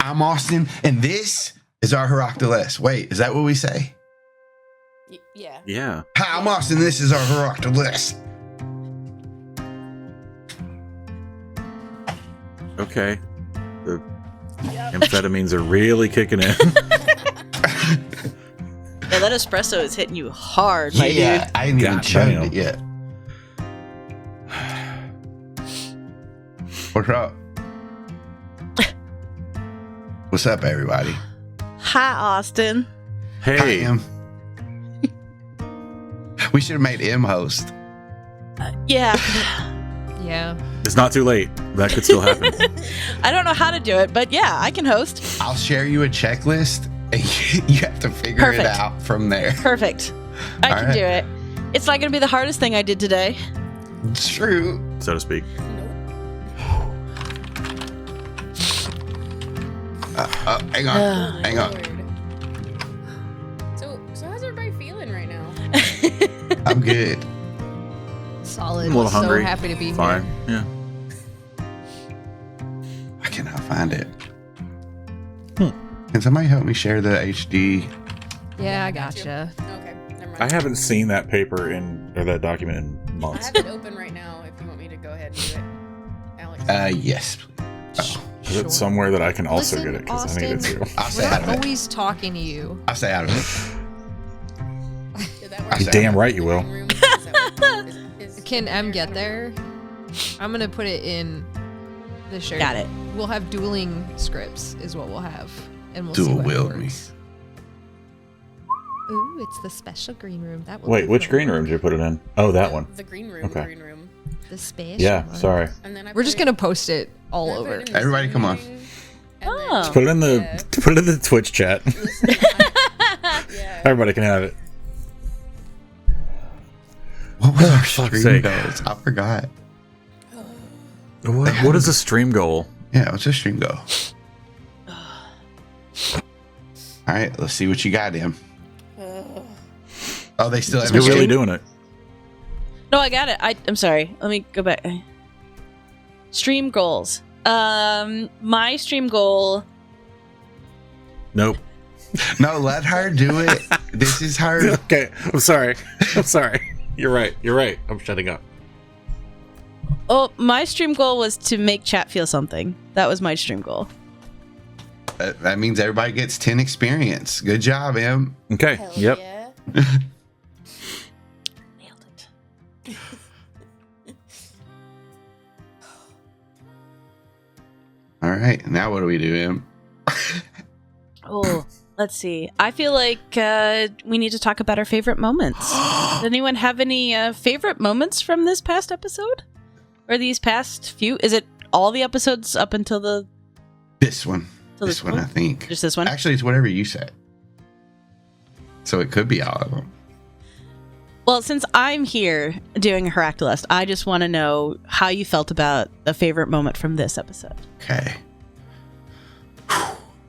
I'm Austin, and this is our Hirac Delest. Wait, is that what we say? Yeah. Yeah. Hi, I'm Austin, this is our Hirac Delest. Okay. The amphetamines are really kicking in. Yeah, that espresso is hitting you hard, my dude. I ain't even chugged it yet. What's up? What's up, everybody? Hi, Austin. Hey. Hi, Em. We should have made M host. Yeah. Yeah. It's not too late. That could still happen. I don't know how to do it, but yeah, I can host. I'll share you a checklist, and you have to figure it out from there. Perfect. I can do it. It's not going to be the hardest thing I did today. It's true. So to speak. Hang on. Hang on. So how's everybody feeling right now? I'm good. Solid. I'm a little hungry. So happy to be Fine. here. Yeah. I cannot find it. Can somebody help me share the HD? Yeah, I gotcha. Okay, never mind. I haven't seen that paper or that document in I months. have it open right now if you want me to go ahead and do it. Alex. Yes, please. Oh, Is it somewhere that I can also Listen, get it? Because I need it Austin, too. I'll stay We're out of not it. always talking to you. I'll stay out of it. Did that work? You're damn right you will. Can M get there? I'm gonna put it in the show. Got it. We'll have dueling scripts is what we'll have. And we'll see Dual what wield me. works. Ooh, it's the special green room. That will Wait, which definitely green room did you put it in? Oh, that one. The green room. Okay. The green room. The special Yeah, one. sorry. And then We're just gonna post it all I put over. it in the Everybody come on. Zoom meeting, Oh. and Put it in the Yeah. put it in the Twitch chat. Yeah. Everybody can have it. What was our fuck's stream sake. goals? I forgot. What is a stream goal? Yeah, what's a stream goal? All right, let's see what you got, Em. Oh, they still haven't You're really streamed? doing it. No, I got it. I'm sorry. Let me go back. Stream goals. My stream goal. Nope. No, let her do it. This is her. Okay, I'm sorry. I'm sorry. You're right. You're right. I'm shutting up. Oh, my stream goal was to make chat feel something. That was my stream goal. That means everybody gets 10 experience. Good job, Em. Okay. Hell Yep. yeah. Nailed it. All right, now what do we do, Em? Oh, let's see. I feel like we need to talk about our favorite moments. Does anyone have any favorite moments from this past episode? Or these past few? Is it all the episodes up until the... This one. till This one, I think. Just this one? Actually, it's whatever you said. So it could be all of them. Well, since I'm here doing a Hirac Delest, I just want to know how you felt about the favorite moment from this episode. Okay.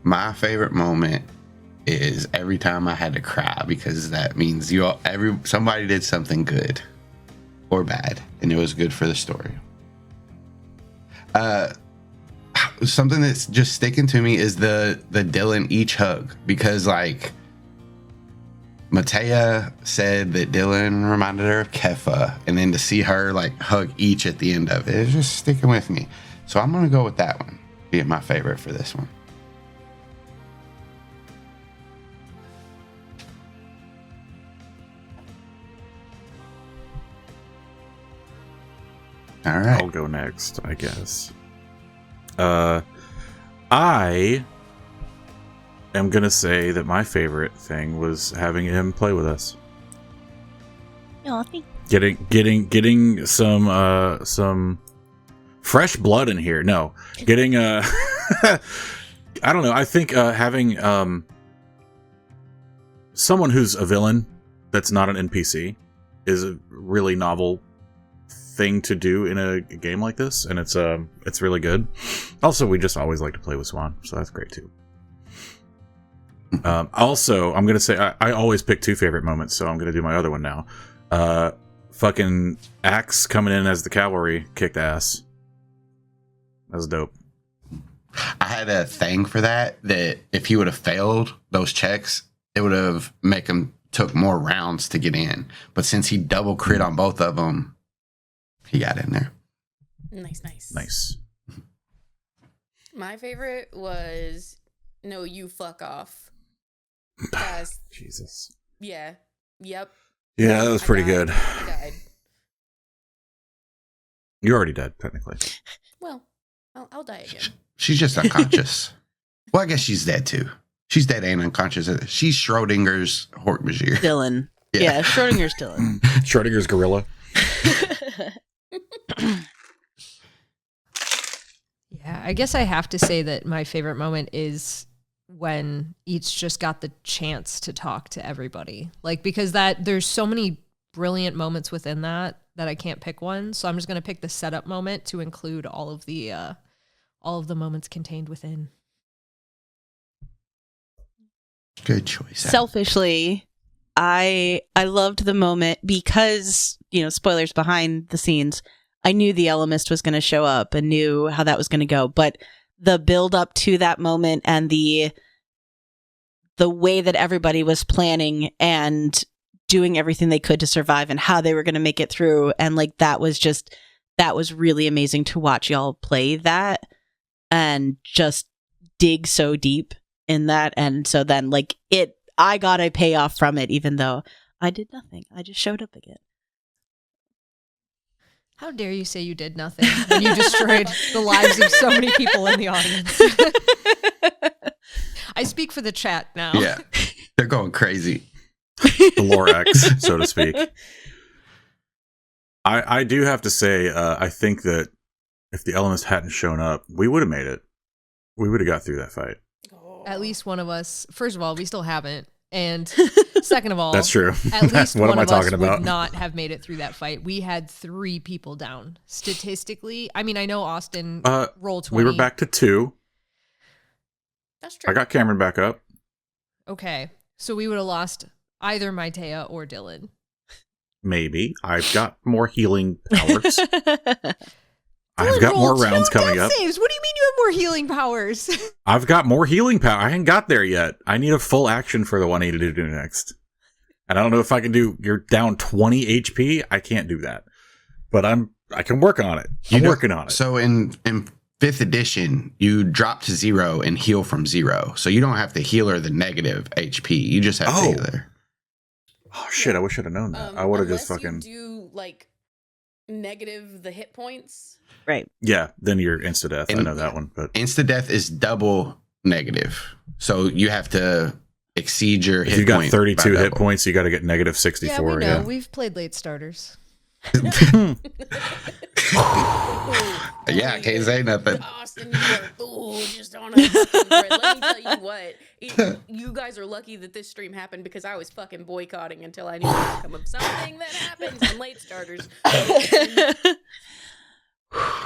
My favorite moment is every time I had to cry, because that means somebody did something good or bad, and it was good for the story. Something that's just sticking to me is the Dylan each hug, because like Matea said that Dylan reminded her of Kefa, and then to see her like hug each at the end of it, it's just sticking with me. So I'm gonna go with that one being my favorite for this one. All right. I'll go next, I guess. I am gonna say that my favorite thing was having him play with us. Oh, thank Getting some fresh blood in here. No, getting I don't know. I think having someone who's a villain that's not an NPC is a really novel thing to do in a game like this, and it's really good. Also, we just always like to play with Swan, so that's great too. Also, I'm gonna say I always pick two favorite moments, so I'm gonna do my other one now. Fucking Axe coming in as the cavalry kicked ass. That was dope. I had a thing for that if he would have failed those checks, it would have make him took more rounds to get in. But since he double crit on both of them, he got in there. Nice. My favorite was no, you fuck off. Guys, Jesus. yeah. Yep. Yeah, that was pretty good. I died. You're already dead, technically. Well, I'll die again. She's just unconscious. Well, I guess she's dead too. She's dead and unconscious. She's Schrodinger's Hork-Bajir. Dylan. Yeah, Schrodinger's Dylan. Schrodinger's gorilla. Yeah, I guess I have to say that my favorite moment is when each just got the chance to talk to everybody. Like, because there's so many brilliant moments within that I can't pick one. So I'm just going to pick the setup moment to include all of the moments contained within. Good choice. Selfishly, I loved the moment because, spoilers behind the scenes, I knew the Elemist was going to show up and knew how that was going to go. But the build up to that moment and the way that everybody was planning and doing everything they could to survive and how they were going to make it through. And that was really amazing to watch y'all play that and just dig so deep in that. And so then I got a payoff from it, even though I did nothing. I just showed up again. How dare you say you did nothing when you destroyed the lives of so many people in the audience? I speak for the chat now. Yeah, they're going crazy. The Lorax, so to speak. I do have to say, I think that if the Elemist hadn't shown up, we would have made it. We would have got through that fight. At least one of us. First of all, we still haven't. And second of all, that's true. At least what one am I of talking us about? would not have made it through that fight. We had 3 people down. Statistically, I mean, I know Austin rolled 20. We were back to 2. That's true. I got Cameron back up. Okay, so we would have lost either Maitea or Dylan. Maybe. I've got more healing powers. I've got more rounds coming up. Saves. What do you mean you have more healing powers? I've got more healing power. I haven't got there yet. I need a full action for the one I need to do next. And I don't know if I can do, you're down 20 HP. I can't do that. But I can work on it. I'm working on it. So in 5th edition, you drop to 0 and heal from 0. So you don't have to heal her the negative HP. You just have to heal her. Oh shit, I wish I'd have known that. I would have just fucking you do negative the hit points. Right. Yeah, then you're insta-death. I know that one. But insta-death is double negative. So you have to exceed your hit point. If you got 32 hit points, you got to get negative 64. Yeah, we know. We've played late starters. Yeah, I can't say nothing. Austin, you are fool just on a fucking thread. Let me tell you what. You guys are lucky that this stream happened because I was fucking boycotting until I knew the outcome of something that happens in late starters.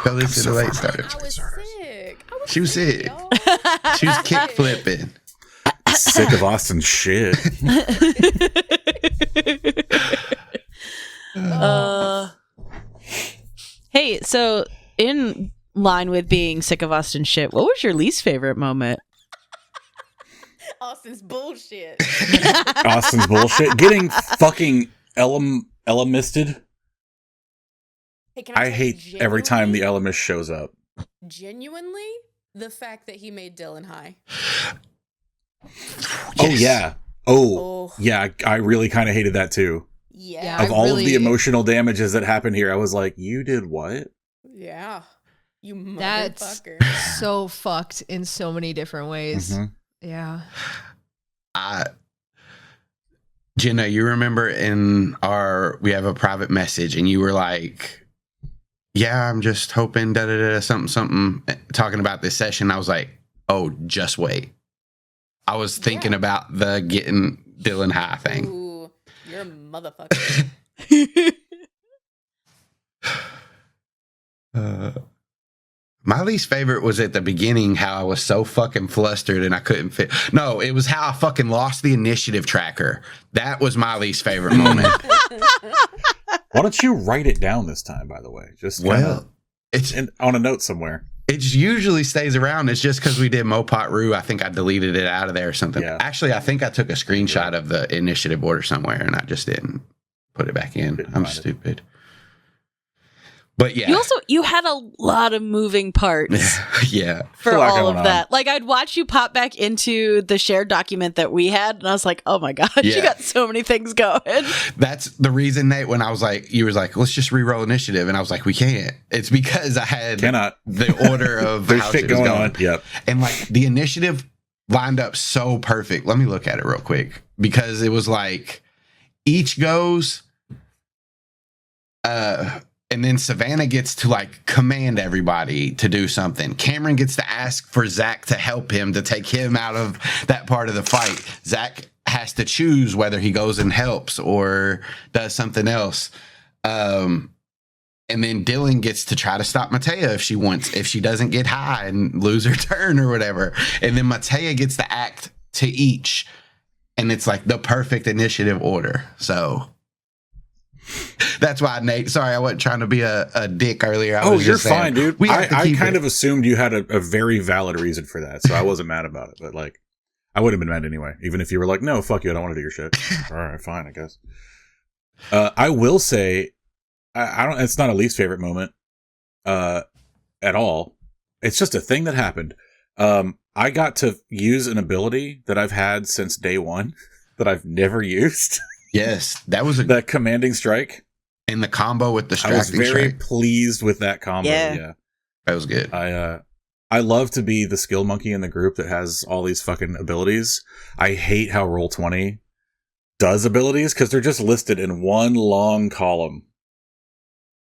Go listen to late starters. I was sick. She was sick. Y'all. She was kick flipping. Sick of Austin's shit. Hey, so in line with being sick of Austin's shit, what was your least favorite moment? Austin's bullshit. Austin's bullshit. Getting fucking Elemisted. Hey, can I tell you hate every time the Elemist shows up. Genuinely, the fact that he made Dylan high. Yes. Oh, yeah. Oh, yeah. I really kind of hated that too. Yeah. Of all of the emotional damages that happened here, I was like, you did what? Yeah. You That's motherfucker. so fucked in so many different ways. Mm-hmm. Yeah. Jenna, you remember we have a private message and you were like, yeah, I'm just hoping something talking about this session. I was like, oh, just wait. I was thinking about the getting Dylan high thing. Ooh, you're a motherfucker. My least favorite was at the beginning, how I was so fucking flustered and I couldn't fit. No, it was how I fucking lost the initiative tracker. That was my least favorite moment. Why don't you write it down this time, by the way? Just Well, it's on a note somewhere. It usually stays around. It's just because we did Mopot Roo. I think I deleted it out of there or something. Yeah. Actually, I think I took a screenshot of the initiative order somewhere and I just didn't put it back in. I'm stupid. But yeah. You had a lot of moving parts. Yeah. For all of that. Like, I'd watch you pop back into the shared document that we had, and I was like, oh my God, you got so many things going. That's the reason, Nate, when I was like, you was like, let's just re-roll initiative. And I was like, we can't. It's because I had the order of There's how shit shit was going. on. Yep. And like the initiative lined up so perfect. Let me look at it real quick because it was like each goes, and then Savannah gets to like command everybody to do something. Cameron gets to ask for Zac to help him to take him out of that part of the fight. Zac has to choose whether he goes and helps or does something else. And then Dylan gets to try to stop Matea if she doesn't get high and lose her turn or whatever. And then Matea gets to act to each. And it's like the perfect initiative order. So that's why, Nate, sorry, I wasn't trying to be a dick earlier. You're fine, dude. I kind of assumed you had a very valid reason for that, so I wasn't mad about it. But like, I would have been mad anyway, even if you were like, "No, fuck you, I don't want to do your shit." All right, fine, I guess. I will say, I don't. It's not a least favorite moment, at all. It's just a thing that happened. I got to use an ability that I've had since day one that I've never used. Yes, that was the commanding strike and the combo with the distracting strike. I was very pleased with that combo. Yeah, that was good. I love to be the skill monkey in the group that has all these fucking abilities. I hate how Roll20 does abilities because they're just listed in one long column,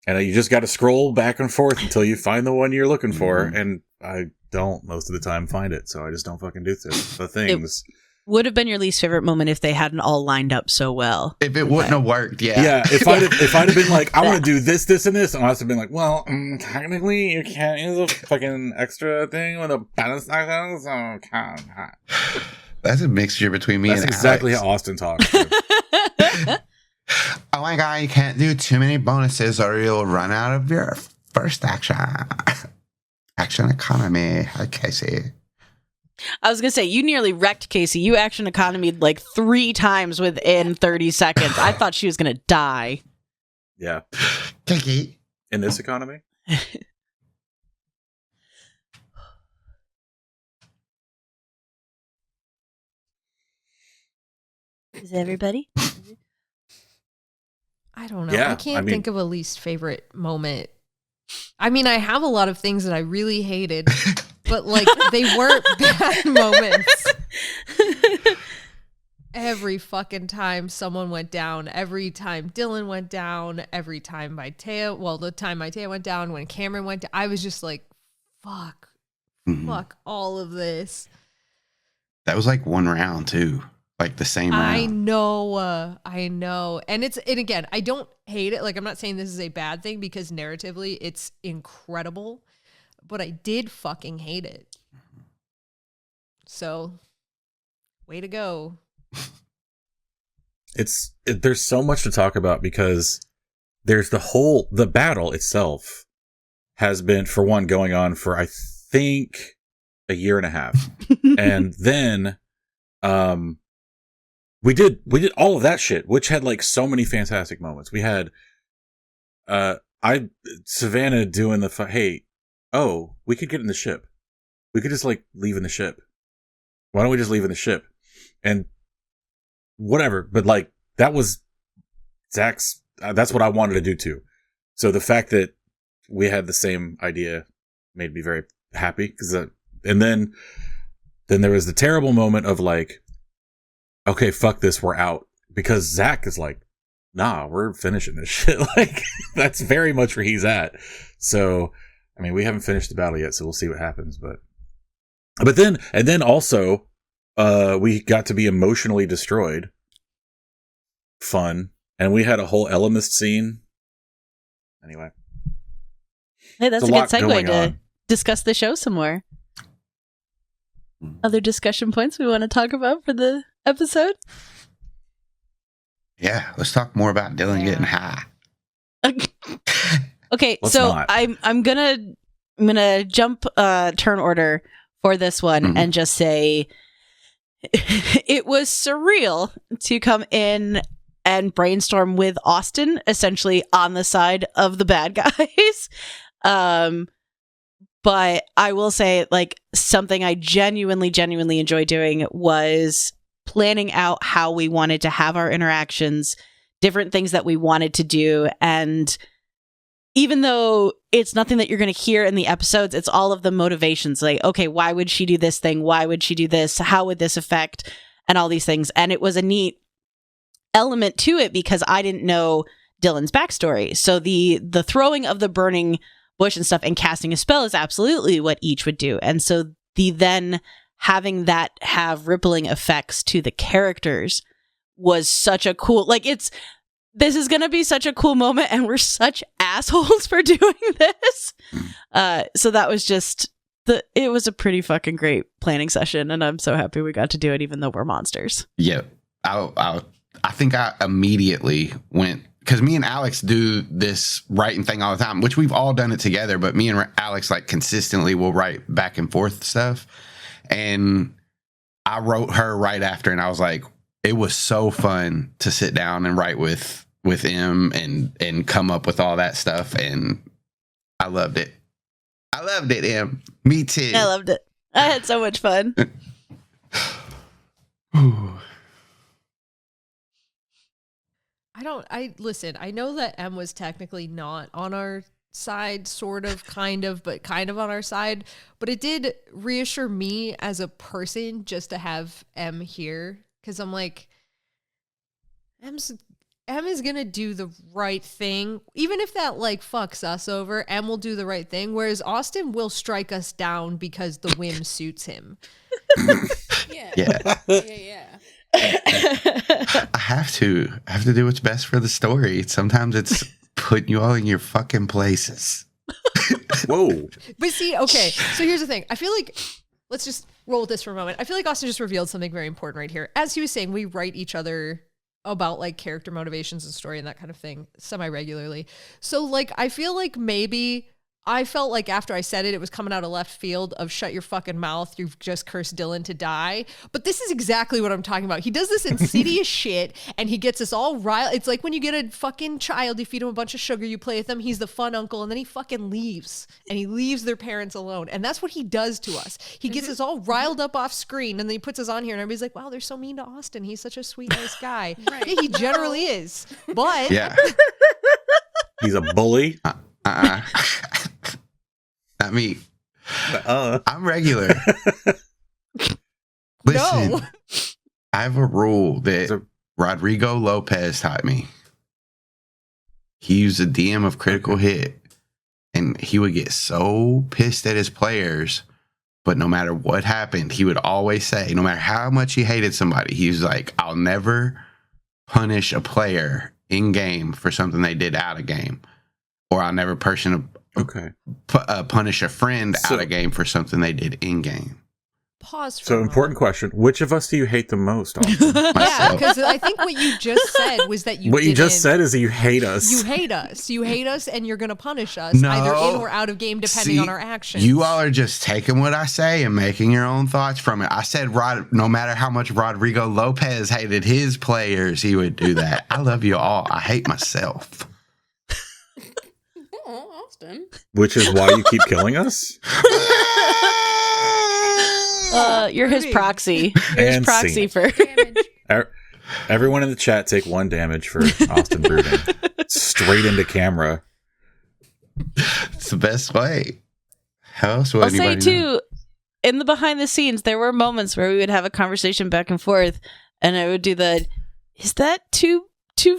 and you just got to scroll back and forth until you find the one you're looking for. And I don't most of the time find it, so I just don't fucking do the things. Would have been your least favorite moment if they hadn't all lined up so well. If it wouldn't have worked, yeah. If I'd have been like, I want to do this, this, and this, and I must have been like, well, technically you can't use a fucking extra thing with a balance action, so can't. That's a mixture between me and Alex. That's exactly how Austin talks. Oh my God, you can't do too many bonuses or you'll run out of your first action. Action economy, Casey. I was going to say, you nearly wrecked Casey. You action economied like 3 times within 30 seconds. I thought she was going to die. Yeah. Casey. In this economy? Is everybody? I don't know. Yeah, I can't think of a least favorite moment. I mean, I have a lot of things that I really hated. But, like, they weren't bad moments. Every fucking time someone went down, every time Dylan went down, every time the time Matea went down, when Cameron went down, I was just like, fuck all of this. That was like one round, too. Like the same round. I know. And again, I don't hate it. Like, I'm not saying this is a bad thing because narratively it's incredible. But I did fucking hate it. So, way to go. There's so much to talk about because there's the battle itself has been, for one, going on for, I think, a year and a half. And then, we did all of that shit, which had like so many fantastic moments. We had, Savannah doing hey, oh, we could get in the ship. We could just like leave in the ship. Why don't we just leave in the ship? And whatever. But like, that was Zac's, that's what I wanted to do too. So the fact that we had the same idea made me very happy. And then there was the terrible moment of like, okay, fuck this, we're out. Because Zac is like, nah, we're finishing this shit. Like, that's very much where he's at. So, I mean, we haven't finished the battle yet, so we'll see what happens. But then also, we got to be emotionally destroyed. Fun. And we had a whole Elemist scene. Anyway. Hey, that's a good segue to discuss the show some more. Other discussion points we want to talk about for the episode? Yeah, let's talk more about Dylan getting high. Okay, Let's so not. I'm gonna gonna jump turn order for this one and just say it was surreal to come in and brainstorm with Austin essentially on the side of the bad guys. But I will say, like, something I genuinely enjoy doing was planning out how we wanted to have our interactions, different things that we wanted to do. And even though it's nothing that you're going to hear in the episodes, it's all of the motivations. Like, okay, why would she do this thing? Why would she do this? How would this affect? And all these things. And it was a neat element to it because I didn't know Dylan's backstory. So the throwing of the burning bush and stuff and casting a spell is absolutely what each would do. And so the then having that have rippling effects to the characters was such a cool, like, this is going to be such a cool moment and we're such assholes for doing this. So that was just it was a pretty fucking great planning session and I'm so happy we got to do it even though we're monsters. Yeah. I think I immediately went, because me and Alex do this writing thing all the time, which we've all done it together, but me and Alex like consistently will write back and forth stuff. And I wrote her right after and I was like, it was so fun to sit down and write with him and come up with all that stuff. And I loved it. I loved it, Em. Me too. I loved it. I had so much fun. Listen, I know that M was technically not on our side, sort of, kind of, but kind of on our side, but it did reassure me as a person just to have M here, because I'm like, M is gonna do the right thing, even if that like fucks us over. M will do the right thing, whereas Austin will strike us down because the whim suits him. Yeah. I have to do what's best for the story. Sometimes it's putting you all in your fucking places. Whoa. But see, okay, so here's the thing. I feel like, let's just roll with this for a moment. I feel like Austin just revealed something very important right here. As he was saying, we write each other about like character motivations and story and that kind of thing semi-regularly. So like, I feel like maybe I felt like after I said it, it was coming out of left field of shut your fucking mouth. You've just cursed Dylan to die. But this is exactly what I'm talking about. He does this insidious shit and he gets us all riled. It's like when you get a fucking child, you feed him a bunch of sugar, you play with him. He's the fun uncle. And then he fucking leaves and he leaves their parents alone. And that's what he does to us. He gets us all riled up off screen and then he puts us on here and everybody's like, wow, they're so mean to Austin. He's such a sweet, nice guy. Right. Yeah, he generally is. But Yeah. He's a bully. Not me. I'm regular. Listen, no. I have a rule that Rodrigo Lopez taught me. He used a DM of critical hit, and he would get so pissed at his players, but no matter what happened, he would always say, no matter how much he hated somebody, he was like, I'll never punish a player in game for something they did out of game, or I'll never punish a friend out of game for something they did in game. Pause for So, a important moment. question. Which of us do you hate the most, Austin? Yeah, because I think what you just said was that you What you just didn't- said is that you hate us. You hate us. You hate us, and you're going to punish us No. either in or out of game, depending See, on our actions. You all are just taking what I say and making your own thoughts from it. I said, no matter how much Rodrigo Lopez hated his players, he would do that. I love you all. I hate myself. Oh, Austin. Which is why you keep killing us? You're his proxy. You're his And proxy scene. for. Damage. Everyone in the chat take 1 damage for Austin brooding. Straight into camera. It's the best way. How else would I'll say anybody know? too, in the behind the scenes, there were moments where we would have a conversation back and forth, and I would do is that too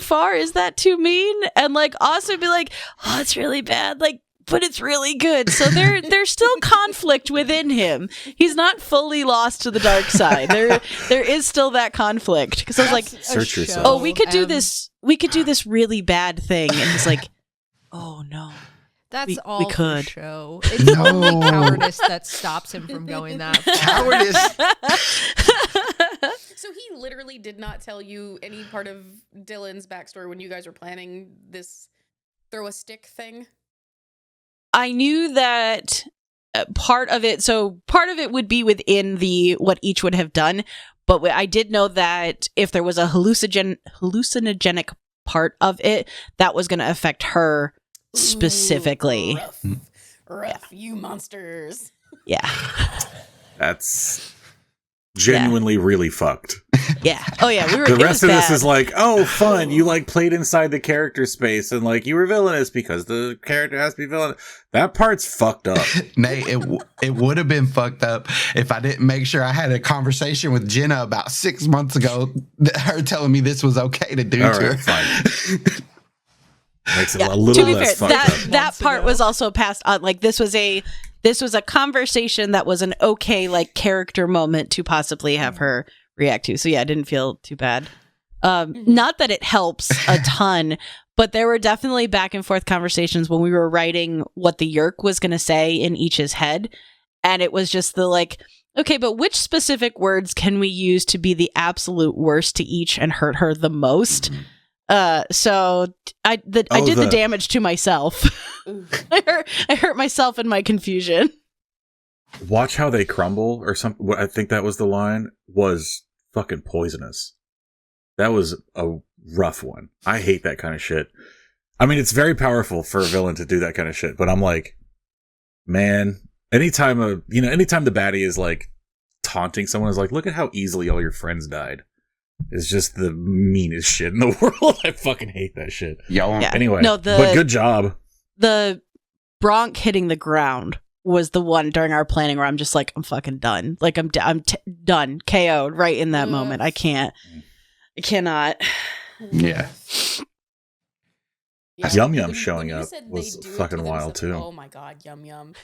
far? Is that too mean? And like Austin would be like, oh, it's really bad. Like, but it's really good. So there's still conflict within him. He's not fully lost to the dark side. There is still that conflict. Because I was like, Search yourself. oh, we could do this. We could do this really bad thing. And he's like, oh no. That's we all could. for show. It's No. only cowardice that stops him from going that far. Cowardice. So he literally did not tell you any part of Dylan's backstory when you guys were planning this throw a stick thing? I knew that part of it would be within the what each would have done, but I did know that if there was a hallucinogenic part of it, that was going to affect her specifically. Ooh, rough, you monsters. Yeah. That's genuinely really fucked. Yeah. Oh yeah. The rest of this is like, oh, fun. You like played inside the character space and like you were villainous because the character has to be villain. That part's fucked up. Nate, it would have been fucked up if I didn't make sure I had a conversation with Jenna about 6 months ago. Her telling me this was okay to do All to right, her. Fine. Makes it Yeah. a little To be less fair, fucked up. that part was also passed on. Like this was a conversation that was an okay like character moment to possibly have her react to. So yeah, I didn't feel too bad. Not that it helps a ton, but there were definitely back and forth conversations when we were writing what the Yeerk was going to say in each's head. And it was just the like, okay, but which specific words can we use to be the absolute worst to each and hurt her the most? So I did the damage to myself. I hurt myself in my confusion. Watch how they crumble or something. I think that was the line, was fucking poisonous. That was a rough one. I hate that kind of shit. I mean, it's very powerful for a villain to do that kind of shit, but I'm like, man, anytime the baddie is like taunting someone, is like, look at how easily all your friends died. It's just the meanest shit in the world. I fucking hate that shit. Anyway, but good job. The Bronk hitting the ground was the one during our planning where I'm just like, I'm fucking done. Like I'm done, KO'd right in that moment. I cannot. Yeah. Yum Yum when showing you up said was they do it fucking to wild themselves- too. Oh my god, Yum Yum.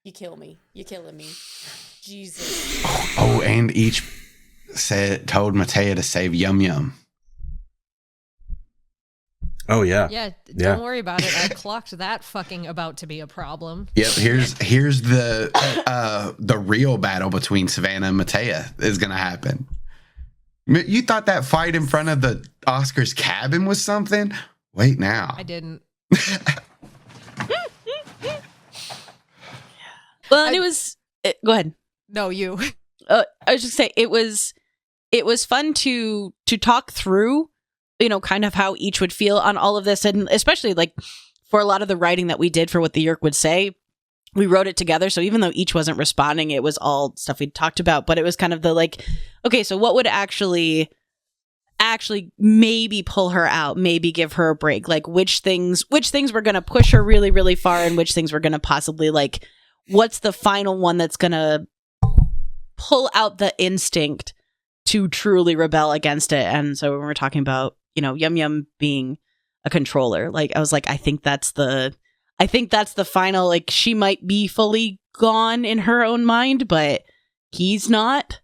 You kill me. You're killing me. Jesus. Oh, and each told Matea to save Yum Yum. Oh yeah. Yeah, don't worry about it. I clocked that fucking about to be a problem. Yep, here's the real battle between Savannah and Matea is gonna happen. You thought that fight in front of the Oscar's cabin was something? Wait now. I didn't. Well, and it was. Go ahead. No, you. I was just saying it was fun to talk through, kind of how each would feel on all of this, and especially like for a lot of the writing that we did for what the Yeerk would say, we wrote it together. So even though each wasn't responding, it was all stuff we'd talked about. But it was kind of the like, okay, so what would actually maybe pull her out, maybe give her a break, like which things were going to push her really, really far, and which things were going to possibly like, what's the final one that's going to pull out the instinct to truly rebel against it. And so when we're talking about, Yum Yum being a controller, like I was like, I think that's the final, like she might be fully gone in her own mind, but he's not.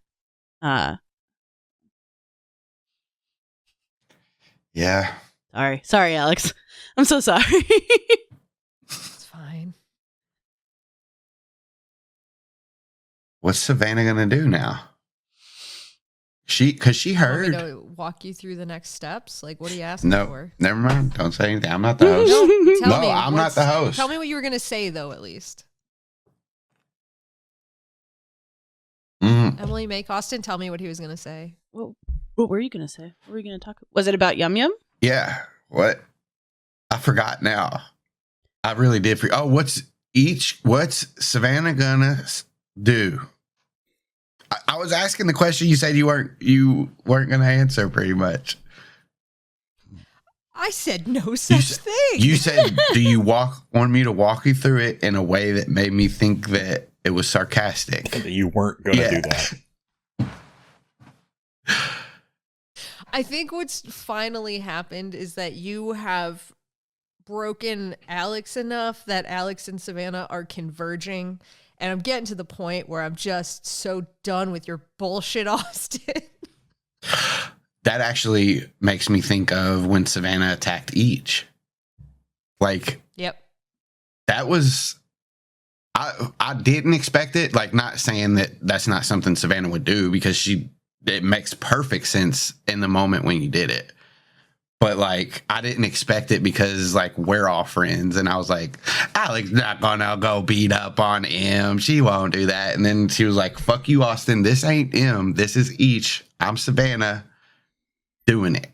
Yeah. Sorry, Alex. I'm so sorry. It's fine. What's Savannah gonna do now? Because she Want me heard. to walk you through the next steps? Like, what are you asking No, for? never mind. Don't say anything. I'm not the host. Tell No, me. I'm not the host. Tell me what you were going to say, though, at least. Emily, make Austin tell me what he was going to say. What were you going to say? What were you going to talk about? Was it about Yum Yum? Yeah. What? I forgot now. I really did. What's Savannah gonna do? I was asking the question. You said you weren't gonna answer. Pretty much. I said no such thing. You said, "Do you want me to walk you through it in a way that made me think that it was sarcastic?" You weren't gonna do that. I think what's finally happened is that you have broken Alex enough that Alex and Savannah are converging. And I'm getting to the point where I'm just so done with your bullshit, Austin. That actually makes me think of when Savannah attacked each. Like, Yep. that was... I didn't expect it. Like, not saying that that's not something Savannah would do, because it makes perfect sense in the moment when you did it. But like, I didn't expect it because like we're all friends, and I was like, Alex not gonna go beat up on M. She won't do that. And then she was like, "Fuck you, Austin. This ain't M. This is each. I'm Savannah doing it."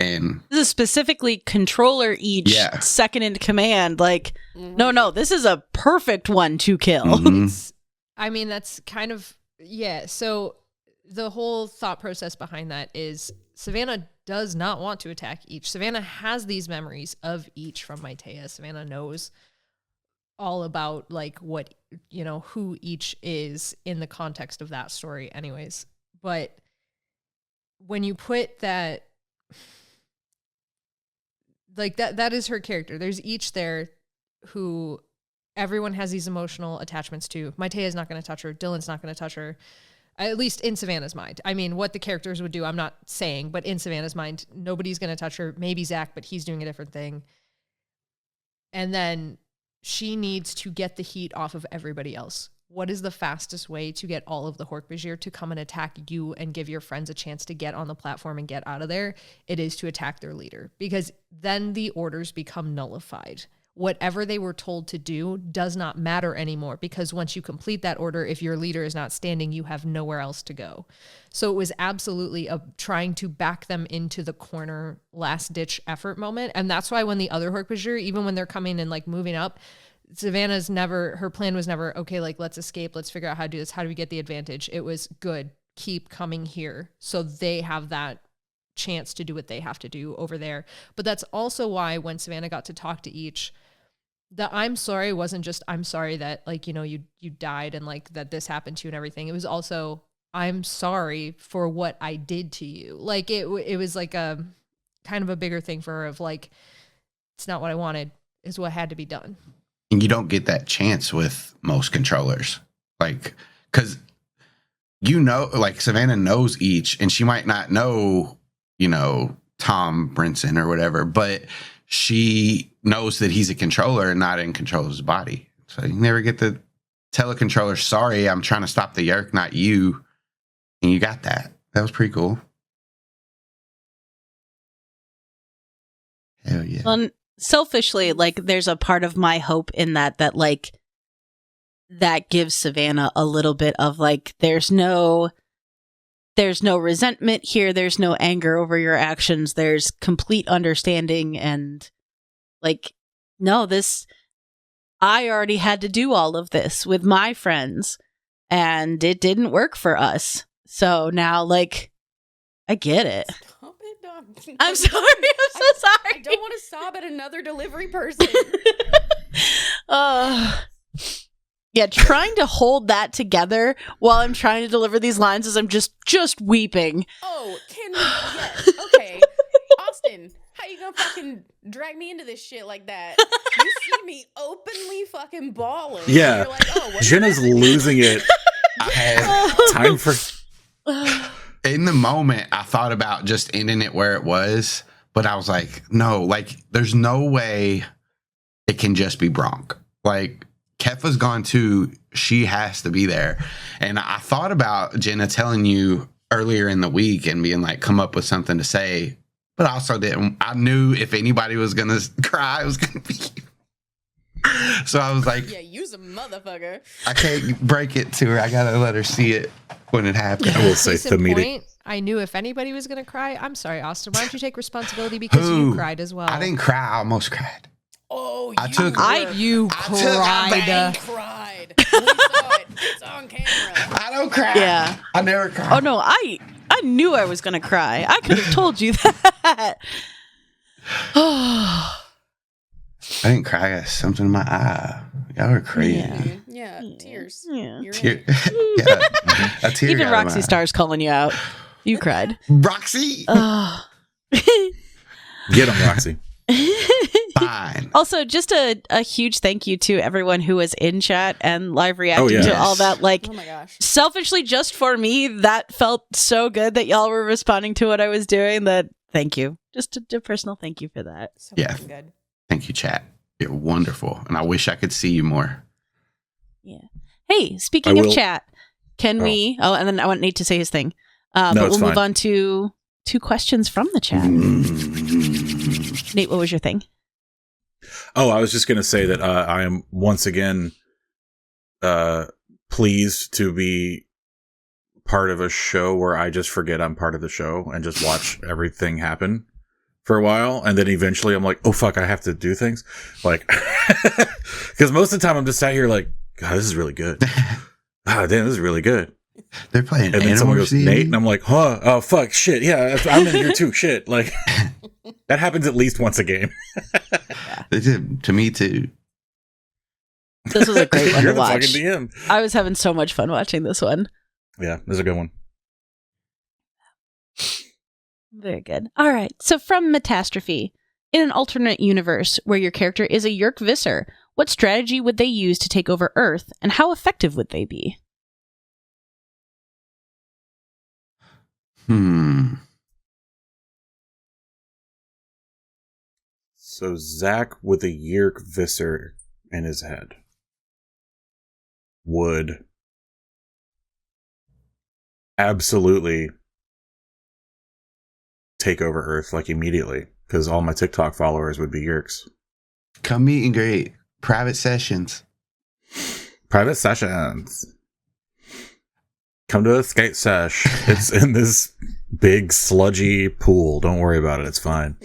And This is specifically controller each, second in command. Like, no, this is a perfect one to kill. I mean, that's kind of, so the whole thought process behind that is Savannah does not want to attack each. Savannah has these memories of each from Maitea. Savannah knows all about like what, who each is in the context of that story anyways. But when you put that, like that is her character. There's each there who everyone has these emotional attachments to. Maitea is not going to touch her. Dylan's not going to touch her. At least in Savannah's mind. I mean, what the characters would do, I'm not saying, but in Savannah's mind, nobody's going to touch her. Maybe Zac, but he's doing a different thing. And then she needs to get the heat off of everybody else. What is the fastest way to get all of the Hork-Bajir to come and attack you and give your friends a chance to get on the platform and get out of there? It is to attack their leader, because then the orders become nullified. Whatever they were told to do does not matter anymore, because once you complete that order, if your leader is not standing, you have nowhere else to go. So it was absolutely trying to back them into the corner, last-ditch effort moment. And that's why when the other Hork-Bajir, even when they're coming and like moving up, Savannah's her plan was never, okay, like let's escape, let's figure out how to do this, how do we get the advantage? It was good, keep coming here. So they have that chance to do what they have to do over there. But that's also why when Savannah got to talk to each, the I'm sorry wasn't just I'm sorry that like you died and like that this happened to you and everything. It was also I'm sorry for what I did to you. Like it was like a kind of a bigger thing for her of like, it's not what I wanted, is what had to be done. And you don't get that chance with most controllers, like, because like Savannah knows each, and she might not know Tom Brinson or whatever, but she knows that he's a controller and not in control of his body. So you never get to tell a controller, sorry, I'm trying to stop the Yeerk, not you. And you got that. That was pretty cool. Hell yeah. Well, selfishly, like, there's a part of my hope in that like, that gives Savannah a little bit of like, there's no resentment here. There's no anger over your actions. There's complete understanding and like, no, I already had to do all of this with my friends and it didn't work for us. So now like, I get it. Stop it, dog. I'm sorry. I'm so sorry. I don't want to sob at another delivery person. Yeah, trying to hold that together while I'm trying to deliver these lines as I'm just weeping. Oh, yes, okay. Austin, how you gonna fucking drag me into this shit like that? You see me openly fucking bawling. Yeah. You're like, oh, what's Jenna's happening? losing it. I had Time for... in the moment, I thought about just ending it where it was, but I was like, no, like, there's no way it can just be Bronk. Like, Keffa's gone too. She has to be there. And I thought about Jenna telling you earlier in the week and being like, come up with something to say, but I also didn't. I knew if anybody was going to cry, it was going to be you. So I was like, yeah, you's a motherfucker. I can't break it to her. I got to let her see it when it happens. I will say Case in Thamidi. point, I knew if anybody was going to cry, I'm sorry, Austin, why don't you take responsibility because you cried as well? I didn't cry. I almost cried. Oh, I took- You cried. cried. We saw it. It's on camera. I don't cry. Yeah. I never cry. Oh no, I knew I was gonna cry. I could have told you that. I didn't cry. I got something in my eye. Y'all are crazy. Yeah, tears. Yeah. You're Tear- right. yeah, a tear Even got in Roxy my eye. Star's calling you out. You cried. Roxy, Oh. Get him, Roxy. fine. Also, just a huge thank you to everyone who was in chat and live reacting yeah. to all that. Like, Oh my gosh. selfishly, just for me, that felt so good that y'all were responding to what I was doing. That thank you. Just a personal thank you for that. So Yeah. fucking good. Thank you, chat. You're wonderful, and I wish I could see you more. Yeah. Hey, speaking I of will- chat, can we? Oh, and then I want Nate to say his thing. No, But it's we'll move fine. on to 2 questions from the chat. Nate, what was your thing? Oh, I was just going to say that I am once again pleased to be part of a show where I just forget I'm part of the show and just watch everything happen for a while. And then eventually I'm like, oh, fuck, I have to do things. Like, because most of the time I'm just sat here like, God, this is really good. Ah, damn, this is really good. They're playing And then someone goes, Animorph. Nate, and I'm like, huh, oh, fuck, shit, yeah, I'm in here too, shit. Like, that happens at least once a game. They did to me too. This was a great one You're to the watch. fucking DM. I was having so much fun watching this one. Yeah, this is a good one. Very good. All right. So from Metastrophe, in an alternate universe where your character is a Yeerk Visser, what strategy would they use to take over Earth, and how effective would they be? So Zac with a Yeerk Visser in his head would absolutely take over Earth like immediately, because all my TikTok followers would be Yeerks. Come meet and greet. Private sessions. Private sessions. Come to a skate sesh. It's in this big sludgy pool. Don't worry about it. It's fine.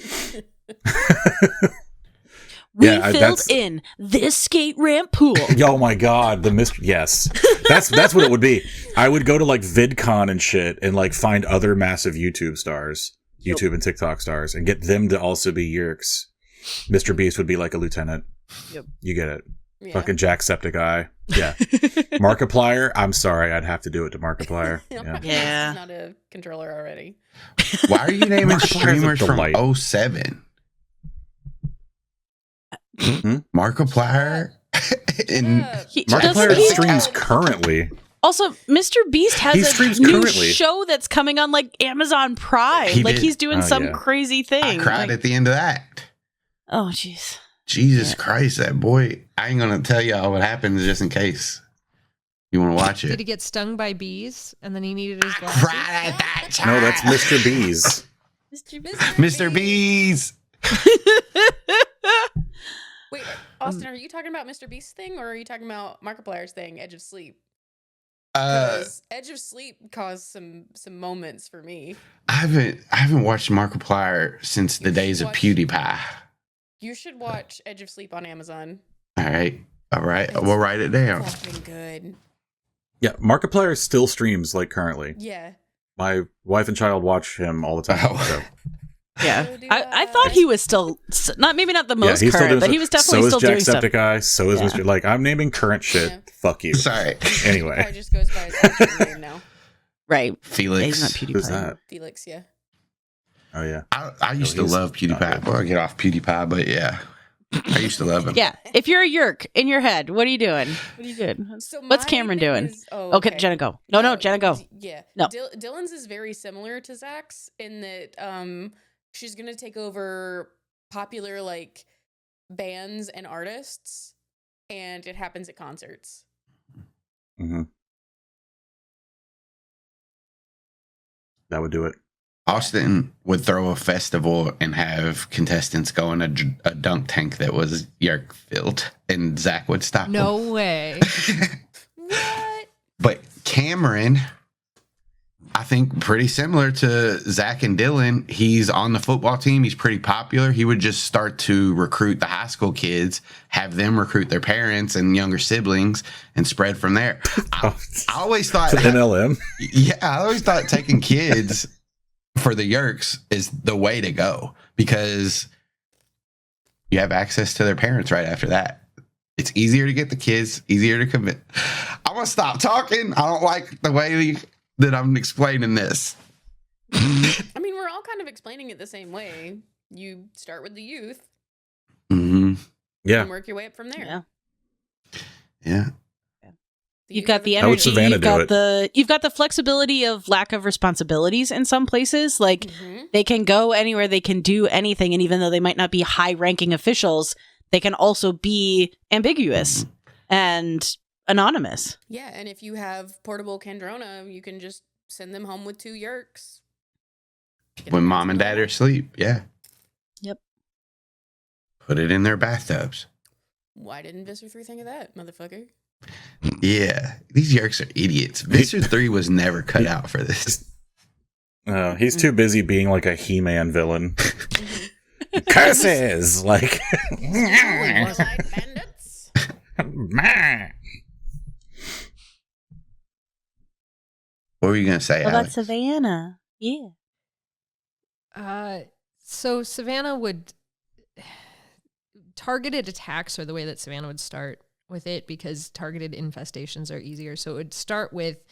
We Yeah, filled that's- in this skate ramp pool. Oh my god, the mystery. Yes, that's what it would be. I would go to like VidCon and shit, and like find other massive YouTube stars, YouTube and TikTok stars, and get them to also be Yeerks. Mr. Beast would be like a lieutenant. Yep. You get it. Yeah. Fucking Jacksepticeye. Yeah. Markiplier. I'm sorry, I'd have to do it to Markiplier. Yeah. Yeah. He's not a controller already. Why are you naming Markiplier's a streamers from delight. 07? Hmm? Markiplier? And Markiplier Doesn't he- streams currently. Also, Mr. Beast He has a streams new currently. show that's coming on like Amazon Prime. He Like did. he's doing Oh, some yeah. crazy thing. I cried Like, at the end of that. oh, jeez. Jesus Christ, that boy. I ain't going to tell y'all what happens just in case you want to watch Did it. he get stung by bees and then he needed his glasses? Cried at that time. No, that's Mr. Bees. Mr. Bees. Wait, Austin, are you talking about Mr. Beast's thing or are you talking about Markiplier's thing, Edge of Sleep? Because Edge of Sleep caused some moments for me. I haven't watched Markiplier since the You days should of watch- PewDiePie. You should watch Edge of Sleep on Amazon. All right. It's We'll write it down. Fucking good. Yeah, Markiplier still streams like currently. Yeah. My wife and child watch him all the time. Oh. So. Yeah. So do I thought he was still, maybe not the most he's still current, doing but stuff. he was definitely so still doing is stuff. Jacksepticeye, so is Yeah. Mr. Like, I'm naming current shit. Yeah. Fuck you. Sorry. Anyway. PewDiePie just goes by his actual name now. Right. Yeah, Felix. he's not PewDiePie. Who's that? Felix, yeah. Oh, yeah. I used to he's love not PewDiePie. good. Before I get off PewDiePie, but yeah. I used to love him. Yeah. If you're a Yeerk in your head, what are you doing? What are you doing? So What's my Cameron thing doing? is- Okay, Jenna, go. No, Jenna, go. Yeah. No. Dylan's is very similar to Zach's in that she's going to take over popular like bands and artists and it happens at concerts. Mm-hmm. That would do it. Austin would throw a festival and have contestants go in a dunk tank that was Yeerk filled, and Zac would stop No way. What? But Cameron, I think pretty similar to Zac and Dylan, he's on the football team. He's pretty popular. He would just start to recruit the high school kids, have them recruit their parents and younger siblings, and spread from there. I always thought, It's an MLM. yeah, I always thought taking kids for the Yeerks is the way to go because you have access to their parents right after that. It's easier to get the kids, easier to commit. I'm going to stop talking. I don't like the way that I'm explaining this. I mean, we're all kind of explaining it the same way. You start with the youth Mm-hmm. Yeah. and work your way up from there. Yeah. Yeah. You've got the How would energy. Savannah You've do got it? you've got the flexibility of lack of responsibilities in some places. Like Mm-hmm. they can go anywhere, they can do anything, and even though they might not be high-ranking officials, they can also be ambiguous and anonymous. Yeah, and if you have portable Kandrona, you can just send them home with 2 Yeerks. when mom and dad are asleep. Yeah. Yep. Put it in their bathtubs. Why didn't Visser 3 think of that, motherfucker? Yeah, these Yeerks are idiots. Visser 3 was never cut out for this. He's too busy being like a He-Man villain. Curses! Like... Warlike bandits. What were you going to say, What about Alex? Savannah? Yeah. So Savannah would targeted attacks are the way that Savannah would start with it because targeted infestations are easier. So it would start with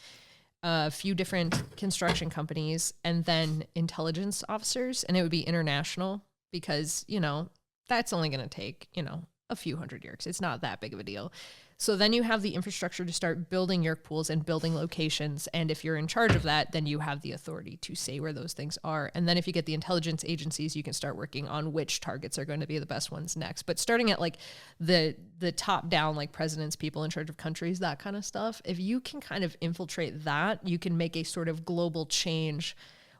a few different construction companies and then intelligence officers, and it would be international because, you know, that's only going to take, you know, a few hundred Yeerks. It's not that big of a deal. So then you have the infrastructure to start building Yeerk pools and building locations. And if you're in charge of that, then you have the authority to say where those things are. And then if you get the intelligence agencies, you can start working on which targets are going to be the best ones next. But starting at like the top down, like presidents, people in charge of countries, that kind of stuff, if you can kind of infiltrate that, you can make a sort of global change.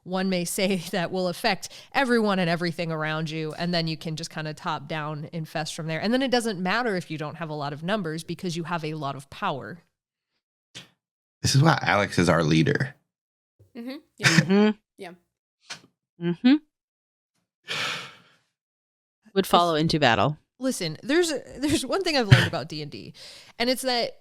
One may say that will affect everyone and everything around you, and then you can just kind of top down infest from there. And then it doesn't matter if you don't have a lot of numbers because you have a lot of power. This is why Alex is our leader. Mm-hmm. Yeah. Mm-hmm. Yeah. Mm-hmm. Would follow into battle. Listen, there's one thing I've learned about D&D, and it's that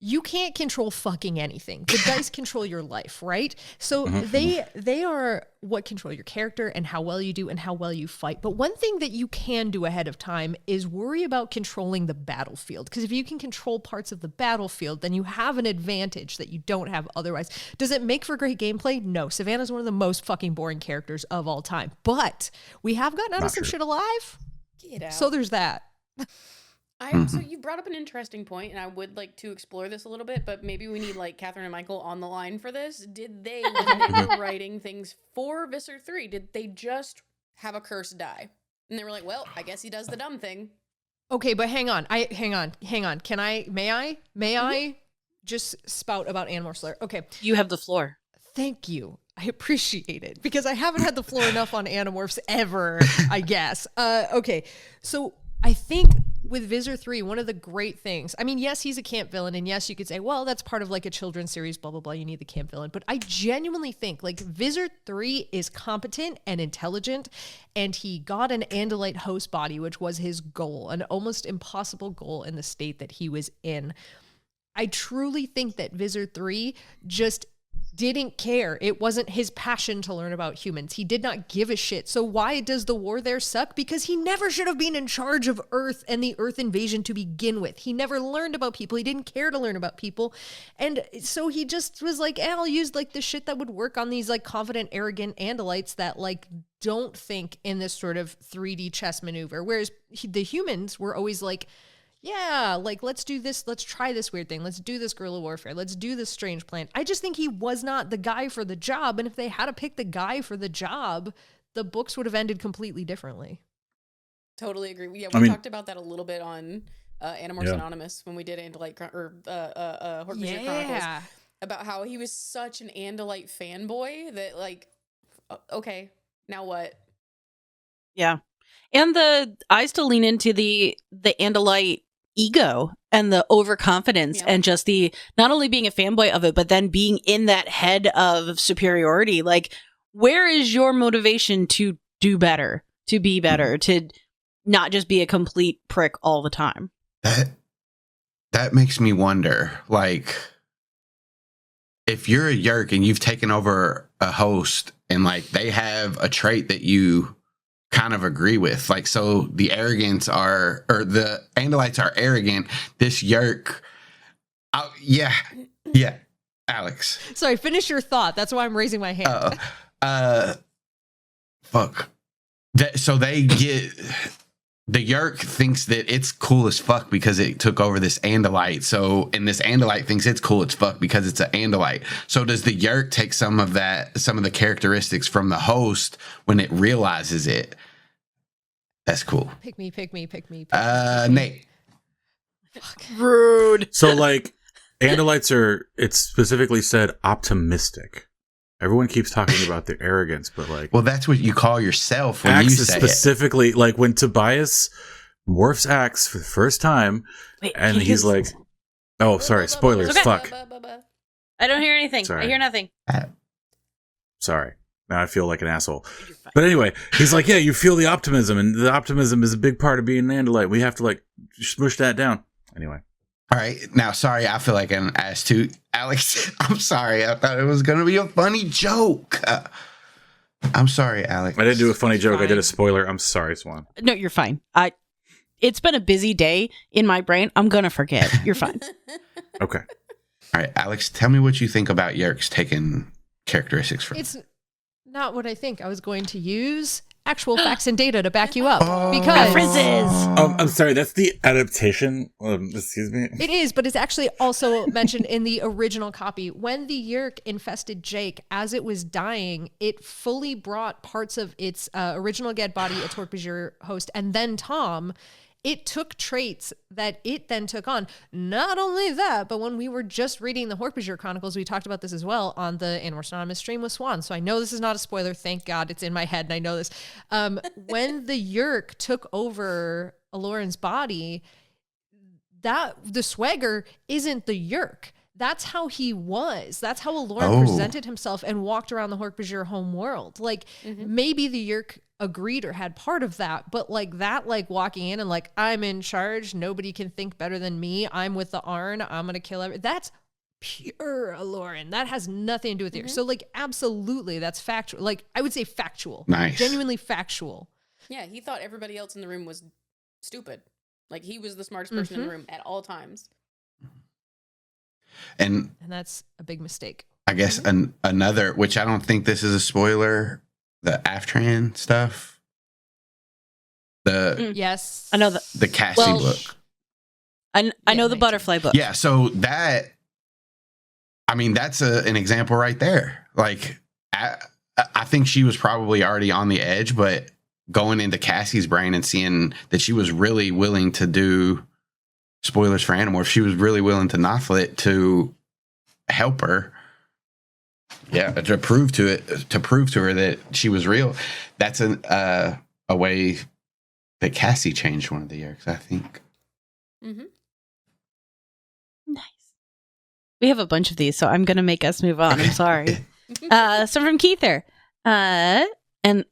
you can't control fucking anything. The dice control your life, right? So they are what control your character and how well you do and how well you fight. But one thing that you can do ahead of time is worry about controlling the battlefield. Because if you can control parts of the battlefield, then you have an advantage that you don't have otherwise. Does it make for great gameplay? No. Savannah's one of the most fucking boring characters of all time. But we have gotten out of some shit alive. Get out. So there's that. So you brought up an interesting point, and I would like to explore this a little bit, but maybe we need like Catherine and Michael on the line for this. Did they, when they were writing things for Visser 3, did they just have a curse die? And they were like, well, I guess he does the dumb thing. Okay, but hang on. May I just spout about Animorph Slayer? Okay. You have the floor. Thank you. I appreciate it because I haven't had the floor enough on Animorphs ever, I guess. Okay. So I think with Visser 3, one of the great things, I mean, yes, he's a camp villain, and yes, you could say, well, that's part of like a children's series, blah, blah, blah, you need the camp villain. But I genuinely think like Visser 3 is competent and intelligent, and he got an Andalite host body, which was his goal, an almost impossible goal in the state that he was in. I truly think that Visser 3 just didn't care. It wasn't his passion to learn about humans. He did not give a shit. So why does the war there suck? Because he never should have been in charge of Earth and the Earth invasion to begin with. He never learned about people. He didn't care to learn about people. And so he just was like, I'll use like the shit that would work on these like confident, arrogant Andalites that like don't think in this sort of 3D chess maneuver. Whereas the humans were always like, yeah, like, let's do this. Let's try this weird thing. Let's do this guerrilla warfare. Let's do this strange plan. I just think he was not the guy for the job. And if they had to pick the guy for the job, the books would have ended completely differently. Totally agree. Yeah, we talked about that a little bit on Animorphs Anonymous when we did Andalite Horcrux Chronicles, about how he was such an Andalite fanboy that, like, okay, now what? Yeah. And I still lean into the Andalite ego and the overconfidence and just the not only being a fanboy of it, but then being in that head of superiority. Like, where is your motivation to do better, to be better, to not just be a complete prick all the time? That makes me wonder, like, if you're a Yeerk and you've taken over a host and like they have a trait that you kind of agree with, like, so the arrogants are, or the Andalites are arrogant, this Yeerk, Alex. Sorry, finish your thought. That's why I'm raising my hand. Fuck. So they get, the Yeerk thinks that it's cool as fuck because it took over this Andalite. So, and this Andalite thinks it's cool as fuck because it's an Andalite. So does the Yeerk take some of the characteristics from the host when it realizes it? That's cool. Pick me. Nate. Fuck. Rude. So, like, Andalites are, it's specifically said, optimistic. Everyone keeps talking about their arrogance, but like, Well, that's what you call yourself when Axe you is say it. specifically like when Tobias morphs Axe for the first time, Wait, and he's like, "Oh, sorry, spoilers, Okay. fuck." I don't hear anything. Sorry. I hear nothing. Sorry. Now I feel like an asshole. You're fine. But anyway, he's like, "Yeah, you feel the optimism, and the optimism is a big part of being an Andalite. We have to like smush that down." Anyway. All right. Now, sorry, I feel like an ass too. Alex, I'm sorry. I thought it was going to be a funny joke. I'm sorry, Alex. I didn't do a funny joke. I did a Fine. spoiler. I'm sorry, Swan. No, you're fine. It's been a busy day in my brain. I'm gonna forget. You're fine. Okay. All right, Alex, tell me what you think about Yeerk's taking characteristics from. It's not what I think. I was going to use actual facts and data to back you up Oh. because References. I'm sorry. That's the adaptation. Excuse me. it is, but it's actually also mentioned in the original copy. When the Yeerk infested Jake, as it was dying, it fully brought parts of its original dead body, its Hork-Bajir host, and then Tom. It took traits that it then took on. Not only that, but when we were just reading the Hork-Bajir Chronicles, we talked about this as well on the Animorphs Anonymous stream with Swan. So I know this is not a spoiler. Thank God it's in my head and I know this. When the Yeerk took over Aloran's body, that the swagger isn't the Yeerk. That's how he was. That's how Aloran presented himself and walked around the Hork-Bajir home world. Like maybe the Yeerk agreed or had part of that, but like that, like walking in and like, I'm in charge. Nobody can think better than me. I'm with the Arn. I'm going to kill everyone. That's pure Aloran. That has nothing to do with Yeerk. So like, absolutely. That's factual. Like I would say factual. Nice. Genuinely factual. Yeah, he thought everybody else in the room was stupid. Like he was the smartest person in the room at all times. And And that's a big mistake. I guess another, which I don't think this is a spoiler, the Aftran stuff. The Yes. I know that. the Cassie Well, book. I Yeah, know the makes butterfly book. Yeah, so that, I mean, that's an example right there. Like, I think she was probably already on the edge, but going into Cassie's brain and seeing that she was really willing to do, spoilers for Animorph, she was really willing to Nothlit to help her. Yeah, to prove to her that she was real. That's a way that Cassie changed one of the Yeerks, I think. Mm-hmm. Nice. We have a bunch of these, so I'm going to make us move on. I'm sorry. So from Keither. And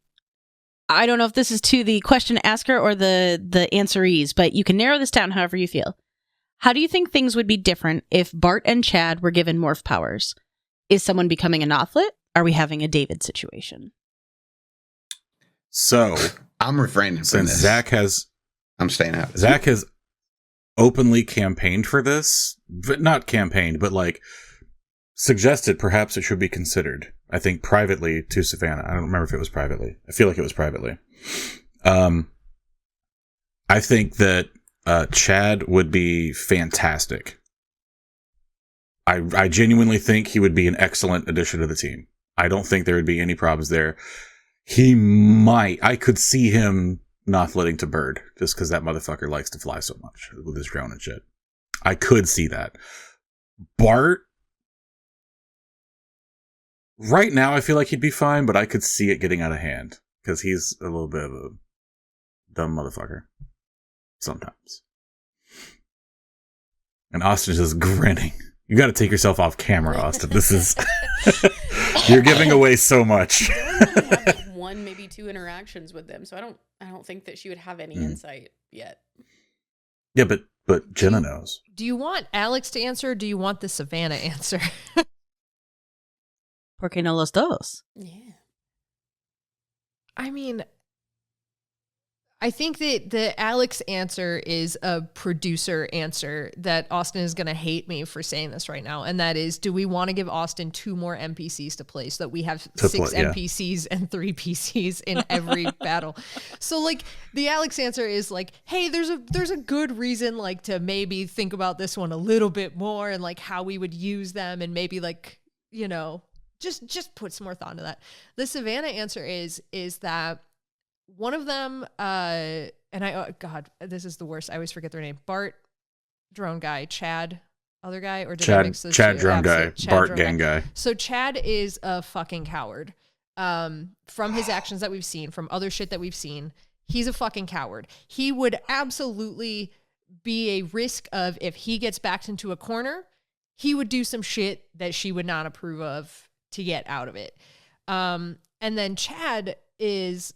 I don't know if this is to the question asker or the answerees, but you can narrow this down however you feel. How do you think things would be different if Bart and Chad were given morph powers? Is someone becoming a Nothlit? Are we having a David situation? So I'm refraining from since this. I'm staying out. Zac has openly campaigned for this, but not campaigned, but like suggested perhaps it should be considered. I think privately to Savannah. I don't remember if it was privately. I feel like it was privately. I think that Chad would be fantastic. I genuinely think he would be an excellent addition to the team. I don't think there would be any problems there. I could see him not letting to Bird just because that motherfucker likes to fly so much with his drone and shit. I could see that. Bart, right now I feel like he'd be fine, but I could see it getting out of hand because he's a little bit of a dumb motherfucker sometimes. And Austin is just grinning. You got to take yourself off camera, Austin. This is you're giving away so much. They only have like one, maybe two interactions with them, so I don't think that she would have any insight yet. Yeah, but Jenna knows. Do you want Alex to answer or do you want the Savannah answer? Porque no los dos. Yeah. I mean, I think that the Alex answer is a producer answer that Austin is going to hate me for saying this right now. And that is, do we want to give Austin 2 more NPCs to play so that we have 6 NPCs and 3 PCs in every battle? So like the Alex answer is like, hey, there's a good reason like to maybe think about this one a little bit more and like how we would use them and maybe like, you know, just put some more thought into that. The Savannah answer is that one of them, and God, this is the worst. I always forget their name. Bart, drone guy, Chad, other guy, or did I mix those Chad two? drum guy, Chad Bart drum gang guy. So Chad is a fucking coward. From his actions that we've seen, from other shit that we've seen, he's a fucking coward. He would absolutely be a risk of, if he gets backed into a corner, he would do some shit that she would not approve of to get out of it. And then Chad is...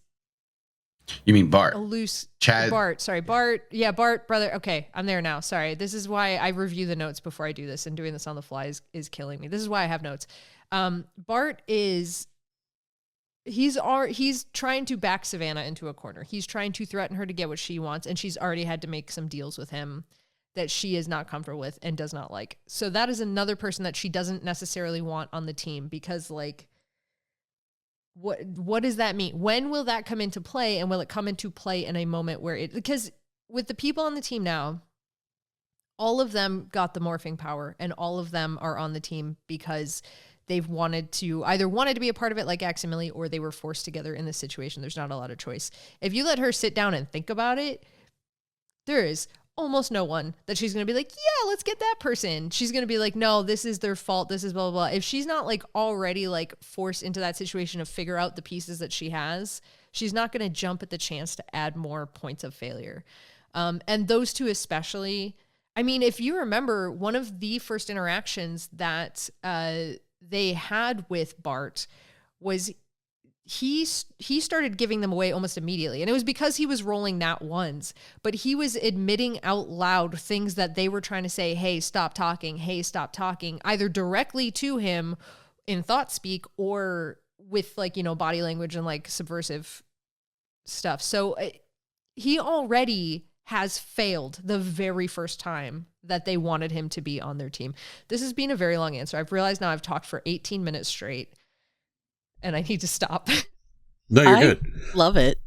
You mean Bart? A loose... Chad. Bart. Sorry, Bart. Yeah, Bart, brother. Okay, I'm there now. Sorry. This is why I review the notes before I do this, and doing this on the fly is killing me. This is why I have notes. Bart is... He's trying to back Savannah into a corner. He's trying to threaten her to get what she wants, and she's already had to make some deals with him that she is not comfortable with and does not like. So that is another person that she doesn't necessarily want on the team, because, like, what does that mean? When will that come into play, and will it come into play in a moment where it... Because with the people on the team now, all of them got the morphing power, and all of them are on the team because they've wanted to be a part of it, like Axe and Millie, or they were forced together in this situation. There's not a lot of choice. If you let her sit down and think about it, there is almost no one that she's going to be like, yeah, let's get that person. She's going to be like, no, this is their fault. This is blah, blah, blah. If she's not like already like forced into that situation to figure out the pieces that she has, she's not going to jump at the chance to add more points of failure. And those two especially, I mean, if you remember, one of the first interactions that they had with Bart was he started giving them away almost immediately. And it was because he was rolling nat ones, but he was admitting out loud things that they were trying to say, hey, stop talking, either directly to him in thought speak or with, like, you know, body language and like subversive stuff. So he already has failed the very first time that they wanted him to be on their team. This has been a very long answer. I've realized now I've talked for 18 minutes straight, and I need to stop. No, you're good. Love it.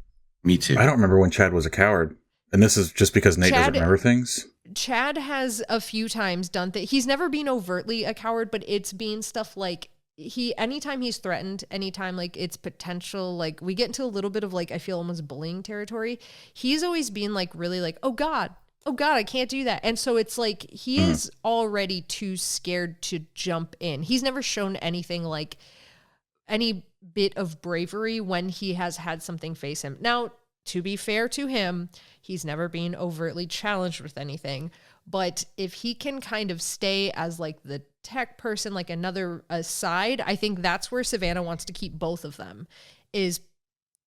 Me too. I don't remember when Chad was a coward. And this is just because Nate doesn't remember things? Chad has a few times done that. He's never been overtly a coward, but it's been stuff like anytime he's threatened, anytime like it's potential, like we get into a little bit of like, I feel almost bullying territory. He's always been like really like, oh God, I can't do that. And so it's like, he is already too scared to jump in. He's never shown anything like any bit of bravery when he has had something face him. Now, to be fair to him, he's never been overtly challenged with anything. But if he can kind of stay as like the tech person, like another aside, I think that's where Savannah wants to keep both of them. Is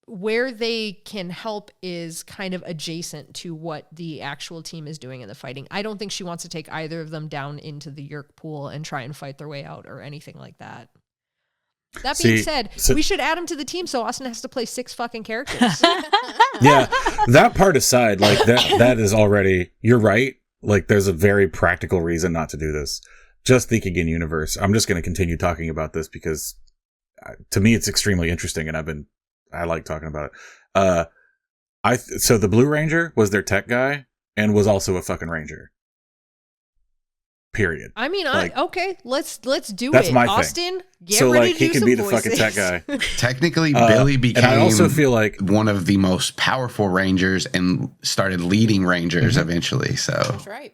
where they can help is kind of adjacent to what the actual team is doing in the fighting. I don't think she wants to take either of them down into the Yeerk pool and try and fight their way out or anything like that. That being said, we should add him to the team so Austin has to play 6 fucking characters. Yeah, that part aside, like that is already, you're right. Like there's a very practical reason not to do this. Just thinking in universe. I'm just going to continue talking about this because to me it's extremely interesting and I like talking about it. So the Blue Ranger was their tech guy and was also a fucking ranger. Period. I mean, like, okay, let's do that's it. my Austin, thing. get so ready like to do he can some be the voices. fucking tech guy. Technically, Billy became. And I also feel like one of the most powerful rangers and started leading rangers eventually. So That's right.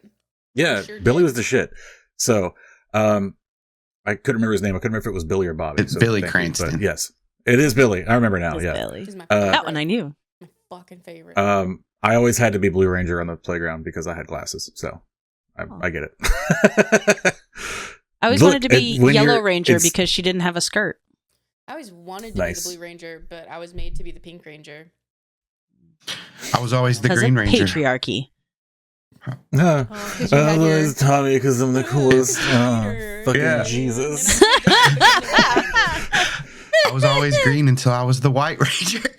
Yeah, Sure Billy did. was the shit. So I couldn't remember his name. I couldn't remember if it was Billy or Bobby. It's so Billy thank you. Cranston. But yes, it is Billy. I remember now. It's Yeah. Billy. He's my that That favorite. one I knew. My fucking favorite. I always had to be Blue Ranger on the playground because I had glasses. So I get it. I always Look, wanted to be when Yellow you're- Ranger it's- because she didn't have a skirt. I always wanted to Nice. be the Blue Ranger, but I was made to be the Pink Ranger. I was always the Because Green of Ranger. patriarchy. 'Cause you had your- it's Tommy because I'm the coolest. Fucking Yeah. Jesus. I was always green until I was the White Ranger.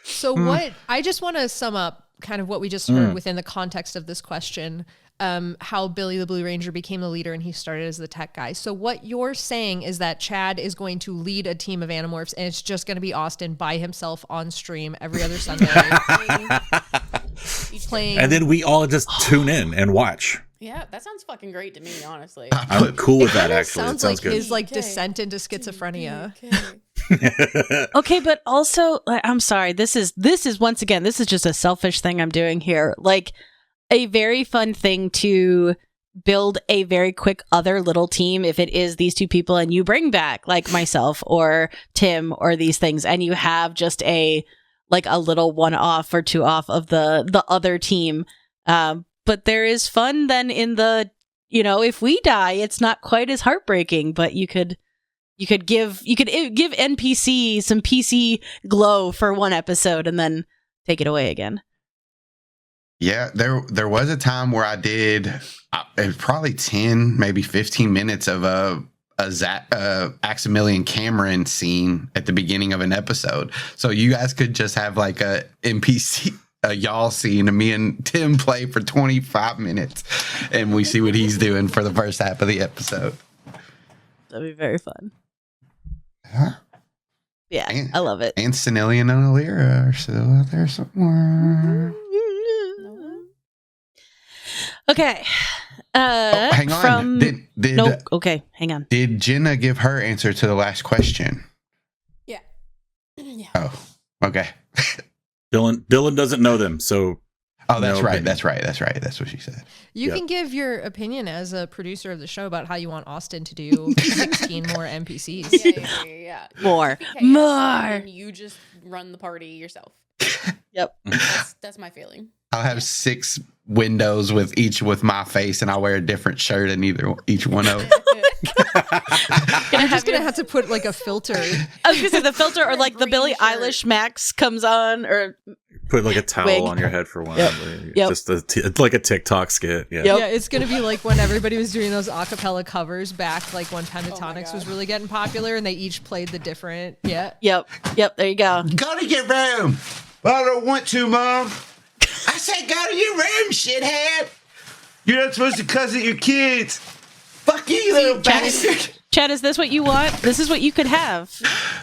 So what, I just want to sum up kind of what we just heard within the context of this question, how Billy the Blue Ranger became the leader and he started as the tech guy. So what you're saying is that Chad is going to lead a team of Animorphs and it's just going to be Austin by himself on stream every other Sunday. playing. And then we all just tune in and watch. Yeah, that sounds fucking great to me, honestly. I'm cool with that, Kinda actually. It sounds sounds like good. his like Okay. descent into schizophrenia. Okay. Okay, but also, I'm sorry. This is once again, this is just a selfish thing I'm doing here. Like, a very fun thing to build a very quick other little team if it is these two people and you bring back like myself or Tim or these things and you have just a little one off or two off of the other team. But there is fun then in the, if we die, it's not quite as heartbreaking, but you could give NPC some PC glow for one episode and then take it away again. Yeah, there was a time where I did probably 10, maybe 15 minutes of a Aximilian Cameron scene at the beginning of an episode. So you guys could just have like a NPC, a y'all scene, and me and Tim play for 25 minutes, and we see what he's doing for the first half of the episde. That'd be very fun. Huh? Yeah, And- I love it. And Senelian and Alira are still out there somewhere. Okay. Hang on. Okay, hang on. Did Jenna give her answer to the last question? Yeah. Yeah. Oh, okay. Dylan doesn't know them, so Oh, that's No right. opinion. That's right. That's right. That's what she said. You Yep. can give your opinion as a producer of the show about how you want Austin to do 16 more NPCs. Yeah. More. Chaos, More. And you just run the party yourself. Yep. That's my feeling. I'll have 6 windows with my face, and I'll wear a different shirt in each one of them. I'm just gonna have to put like a filter. I was gonna say the filter or like the Green Billie shirt. Eilish Max comes on or put like a towel Wig. on your head for one. Yep. Yep. Just it's like a TikTok skit. Yeah. Yep. Yeah, it's gonna be like when everybody was doing those acapella covers back, like when Pentatonics was God. really getting popular, and they each played the different. Yeah. Yep. There you go. Go to your room. I don't want to, Mom. I said go to your room, shithead. You're not supposed to cuss at your kids. Fuck you, little bastard. Chad, is this what you want? This is what you could have.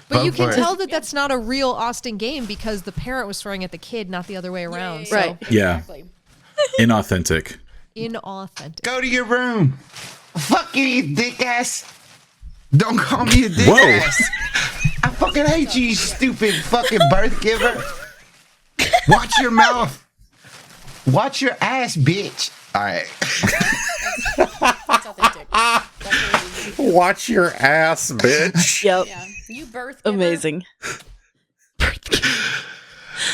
But Vote you can for it. tell that that's not a real Austin game because the parent was throwing at the kid, not the other way around. So Right. Yeah. Exactly. Inauthentic. inauthentic. Go to your room. Fuck you, you dick ass. Don't call me a dick Whoa. ass. I fucking hate you, you stupid fucking birth giver. Watch your mouth. Watch your ass, bitch. All right. That's authentic. That's really Watch your ass, bitch. Yep. yeah. You birth giver. Amazing.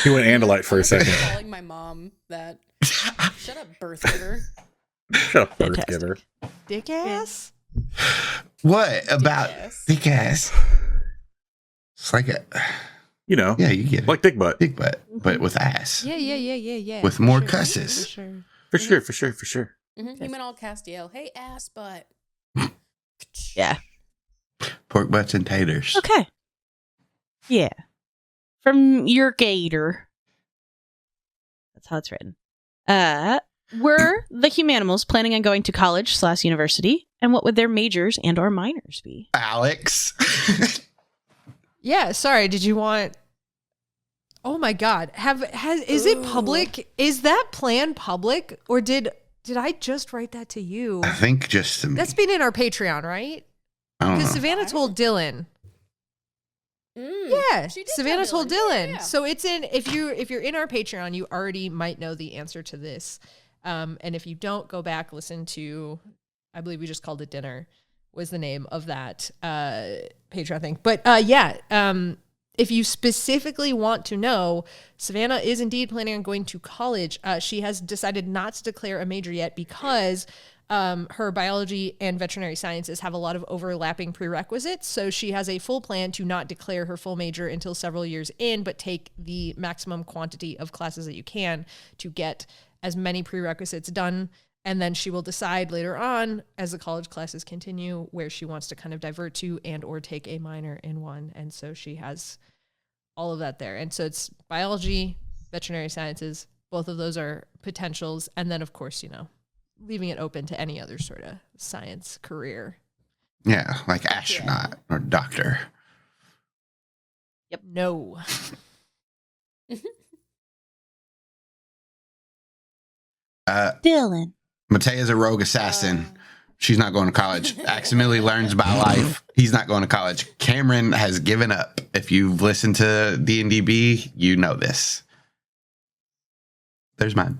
He went Andalite for a second. Calling my mom that. Shut up, birth giver. Shut up, birth Fantastic. giver. Dick ass? What about ass. dick ass? It's like a, You know, yeah, you get it. like dick butt. Dick butt, but with ass. Yeah. With for more sure. cusses. For sure. For sure. Mm-hmm. You meant all Castiel. Hey, ass butt. Yeah. Pork butts and taters. Okay. Yeah. From your gator. That's how it's written. Were the Humanimals planning on going to college/university? And what would their majors and or minors be? Alex. Yeah, sorry, did you want Oh my god. Is it public? Is that plan public? Or did I just write that to you? I think just to me. That's been in our Patreon, right? I don't know. Because Savannah told Dylan. Mm, Yeah, she did Savannah tell told Dylan. Yeah. So it's in if you're in our Patreon, you already might know the answer to this. And if you don't, go back, listen to, I believe we just called it Dinner was the name of that Patreon thing. But if you specifically want to know, Savannah is indeed planning on going to college. She has decided not to declare a major yet because her biology and veterinary sciences have a lot of overlapping prerequisites. So she has a full plan to not declare her full major until several years in, but take the maximum quantity of classes that you can to get as many prerequisites done. And then she will decide later on, as the college classes continue, where she wants to kind of divert to and or take a minor in one. And so she has all of that there. And so it's biology, veterinary sciences. Both of those are potentials. And then, of course, leaving it open to any other sort of science career. Yeah, like astronaut or doctor. Yep. No. Dylan. Matea's a rogue assassin. She's not going to college. Aximili learns by life. He's not going to college. Cameron has given up. If you've listened to D&DB, you know this. There's mine.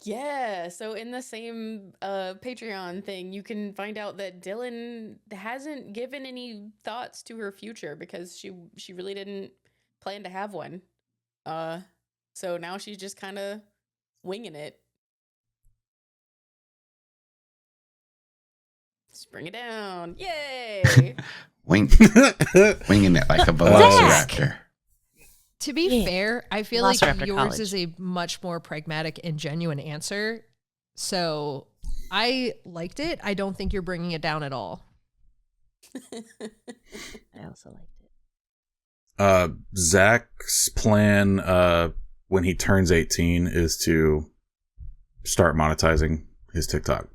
Yeah, so in the same Patreon thing, you can find out that Dylan hasn't given any thoughts to her future because she really didn't plan to have one. So now she's just kind of winging it. Just bring it down. Yay! Winging it like a velociraptor. To be fair, I feel like Velociraptor yours College. is a much more pragmatic and genuine answer. So I liked it. I don't think you're bringing it down at all. I also liked it. Zach's plan when he turns 18 is to start monetizing his TikTok.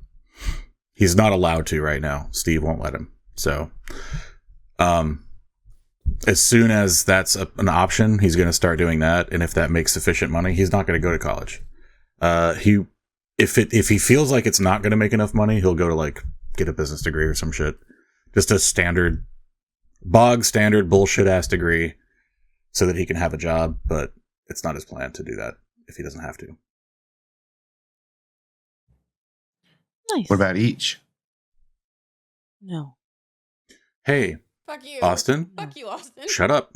He's not allowed to right now. Steve won't let him. So as soon as that's an option, he's going to start doing that. And if that makes sufficient money, he's not going to go to college. If he feels like it's not going to make enough money, he'll go to like get a business degree or some shit. Just a standard bullshit ass degree so that he can have a job. But it's not his plan to do that if he doesn't have to. Nice. What about each? No. Hey, Fuck you. Austin, Fuck you, Austin. shut up.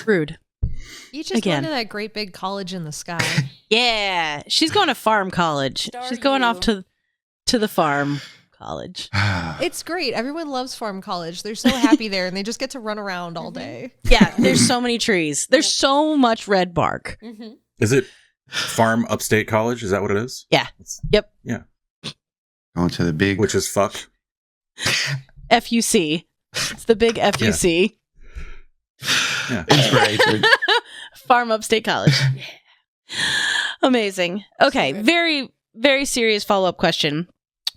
Rude. You just Again. went to that great big college in the sky. Yeah, she's going to farm college. Star She's going you. off to the farm college. It's great. Everyone loves farm college. They're so happy there and they just get to run around all day. Yeah, there's so many trees. There's so much red bark. Mm-hmm. Is it Farm Upstate College? Is that what it is? Yeah. Yep. Yeah. Going to the big. Which is fuck. FUC. It's the big FUC. Yeah. Inspiration. Farm Upstate College. Amazing. Okay, So good. very, very serious follow-up question.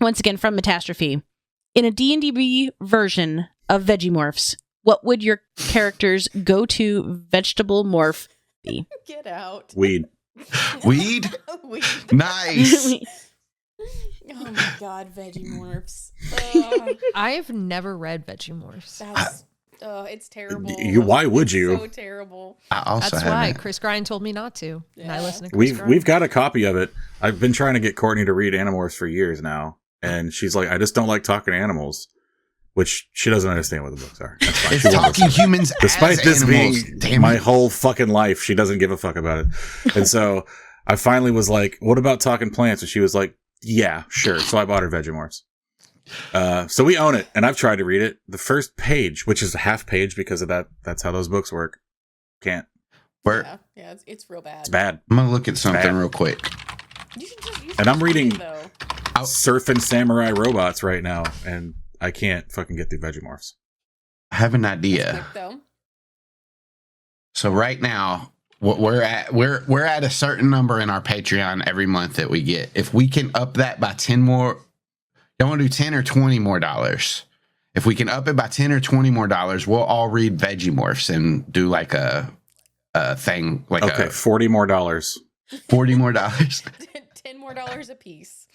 Once again, from Metastrophe. In a D&DB version of Vegemorphs, what would your character's go-to vegetable morph be? Get out. Weed. Weed? Weed. Nice. Oh my god, Vegemorphs. I've never read Vegemorphs. That's it's terrible. Why would you? So terrible. I also That's why haven't. Chris Grind told me not to. And I Yeah. listen to Chris Grind. We've got a copy of it. I've been trying to get Courtney to read Animorphs for years now, and she's like, I just don't like talking animals, which she doesn't understand what the books are. That's fine. It's She won't talking listen. humans Despite as this animals. being Damn my it. whole fucking life, she doesn't give a fuck about it. And so I finally was like, what about talking plants? And she was like, yeah, sure. So I bought her Vegemorphs. So we own it, and I've tried to read it. The first page, which is a half page because of that, that's how those books work. Can't. Yeah, it's real bad. It's bad. I'm going to look at something Bad. real quick. You should And I'm read reading- it, though. Surfing samurai robots right now, and I can't fucking get through Vegemorphs. I have an Quick, idea. though. So right now, what we're at a certain number in our Patreon every month that we get. If we can up that by 10 more, y'all want to do 10 or 20 more dollars? If we can up it by 10 or 20 more dollars, we'll all read Vegemorphs and do like a thing, like Okay, $40 more. $40 more dollars. $10 more a piece.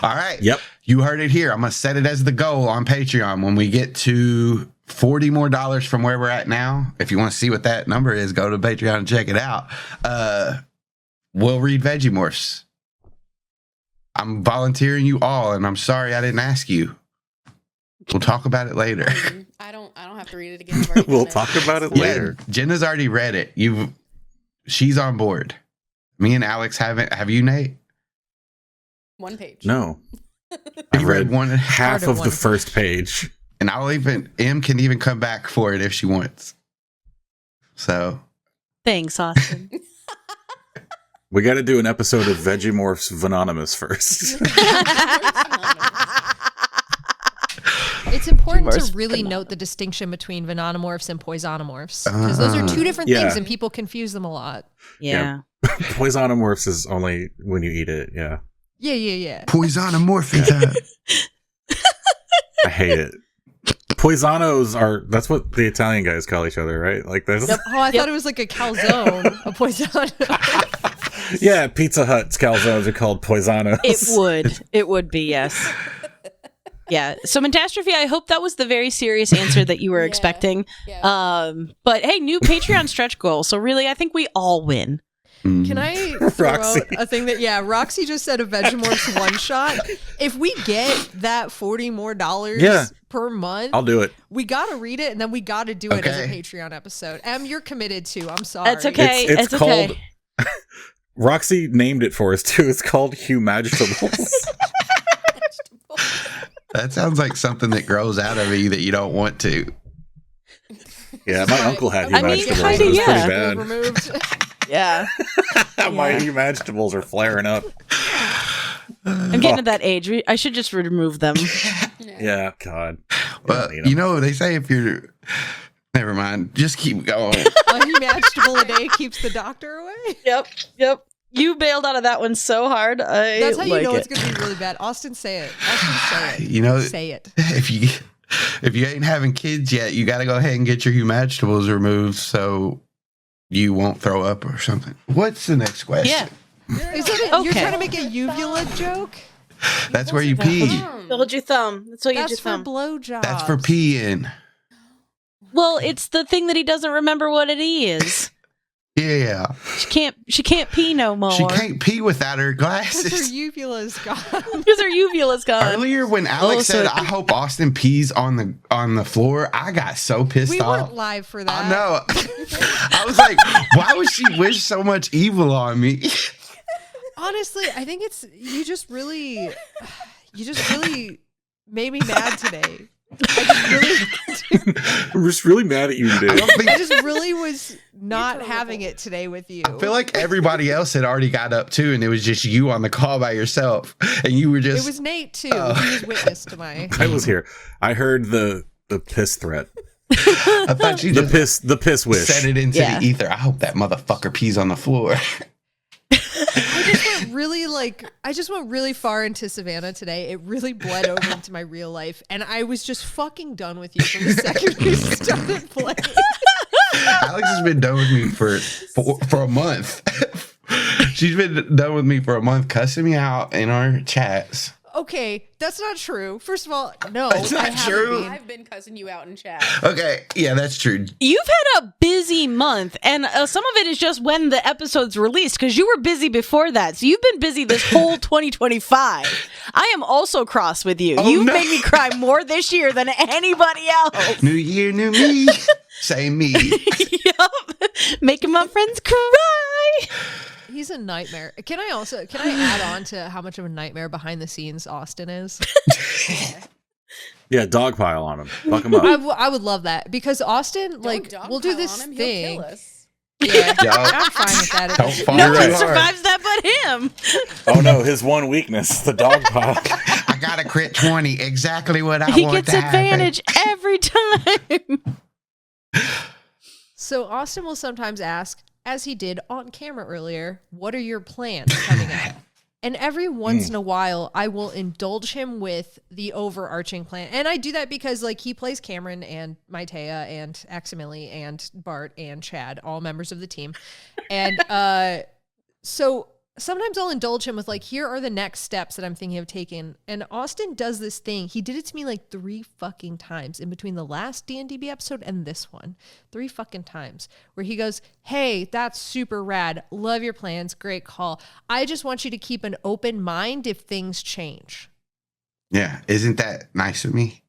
All right. Yep. You heard it here. I'm going to set it as the goal on Patreon. When we get to $40 more from where we're at now, if you want to see what that number is, go to Patreon and check it out. We'll read Vegemorphs. I'm volunteering you all, and I'm sorry I didn't ask you. We'll talk about it later. I don't have to read it again. I've already We'll done it. talk about it It's fine. later. Jenna's already read it. She's on board. Me and Alex haven't. Have you, Nate? One page. No. You I've read one, half Part of of the one first page. and Em can even come back for it if she wants. So Thanks, Austin. We got to do an episode of Vegemorphs Venonymous first. It's important Vegemorphs to really Venom. note the distinction between Venonomorphs and Poisonomorphs because those are two different Yeah. things and people confuse them a lot. Yeah. Poisonomorphs is only when you eat it. Yeah. Yeah. Poisonomorphin. I hate it. Poisanos that's what the Italian guys call each other, right? Like this. Yep. Oh, I thought it was like a calzone, a poison. Yeah, Pizza Hut's calzones are called Poisanos. It would be, yes. Yeah. So Metastrophe, I hope that was the very serious answer that you were Yeah. expecting. Yeah. But hey, new Patreon stretch goal. So really, I think we all win. Can I throw Roxy. out a thing Roxy just said a Vegemorphs one shot. If we get that $40 more per month, I'll do it. we got to read it and then we got to do it as a Okay. Patreon episode. You're committed to. I'm sorry. That's okay. It's okay. called. Roxy named it for us too. It's called Humanimals. That sounds like something that grows out of you that you don't want to. Yeah, my uncle had I mean, Humanimals. kinda, It was yeah. pretty bad. Removed. Yeah. My Humanimals are flaring up. I'm getting to that age. I should just remove them. Yeah, God. But don't need 'em. you know, they say if you're, never mind, just keep going. A vegetable a day keeps the doctor away. Yep. You bailed out of that one so hard. That's how you like know it. it's going to be really bad. Austin, say it. Austin, say it. You know, Say it. if you ain't having kids yet, you got to go ahead and get your vegetables removed so you won't throw up or something. What's the next question? Yeah. Is that You're Okay. trying to make a uvula joke? That's where you pee. Hold your thumb. That's what you That's just for thumb. blowjobs. That's for peeing. Well, it's the thing that he doesn't remember what it is. Yeah. She can't pee no more. She can't pee without her Because her glasses. uvula's gone. because her uvula's gone. Earlier when Alex Also- said, I hope Austin pees on the floor, I got so pissed We off. weren't live for that. I know. I was like, why would she wish so much evil on me? Honestly, I think you just really made me mad today. I'm just really mad at you, I dude. don't think I just really was not having it today with you. I feel like everybody else had already got up too, and it was just you on the call by yourself, and you were It just. was Nate too. Oh. He was witness to my. I was here. I heard the piss threat. I thought you just The piss wish. said it into Yeah. the ether. I hope that motherfucker pees on the floor. I just went really far into Savannah today. It really bled over into my real life, and I was just fucking done with you from the second we started playing. Alex has been done with me for a month. She's been done with me for a month, cussing me out in our chats. Okay, that's not true. First of all, no, That's not I haven't true. been. I've been cussing you out in chat. Okay, yeah, that's true. You've had a busy month, and some of it is just when the episode's released, because you were busy before that. So you've been busy this whole 2025. I am also cross with you. Oh, You've no. made me cry more this year than anybody else. New year, new me. Same me. Yup. Making my friends cry. He's a nightmare. Can I add on to how much of a nightmare behind the scenes Austin is? Yeah, dogpile on him. Fuck him up. I would love that because Austin, Don't we'll do dogpile this on him, thing. He'll kill us. Yeah, Yo. I'm fine with that. Don't fall No too one hard. survives that but him. Oh no, his one weakness, the dogpile. I got a crit 20. Exactly what I He want gets to happen. advantage every time. So Austin will sometimes ask, as he did on camera earlier, what are your plans coming up? And every once in a while, I will indulge him with the overarching plan. And I do that because he plays Cameron and Maitea and Aximili and Bart and Chad, all members of the team. And so sometimes I'll indulge him with here are the next steps that I'm thinking of taking. And Austin does this thing. He did it to me 3 fucking times in between the last D&DB episode and this one. 3 fucking times where he goes, hey, that's super rad. Love your plans. Great call. I just want you to keep an open mind if things change. Yeah, isn't that nice of me?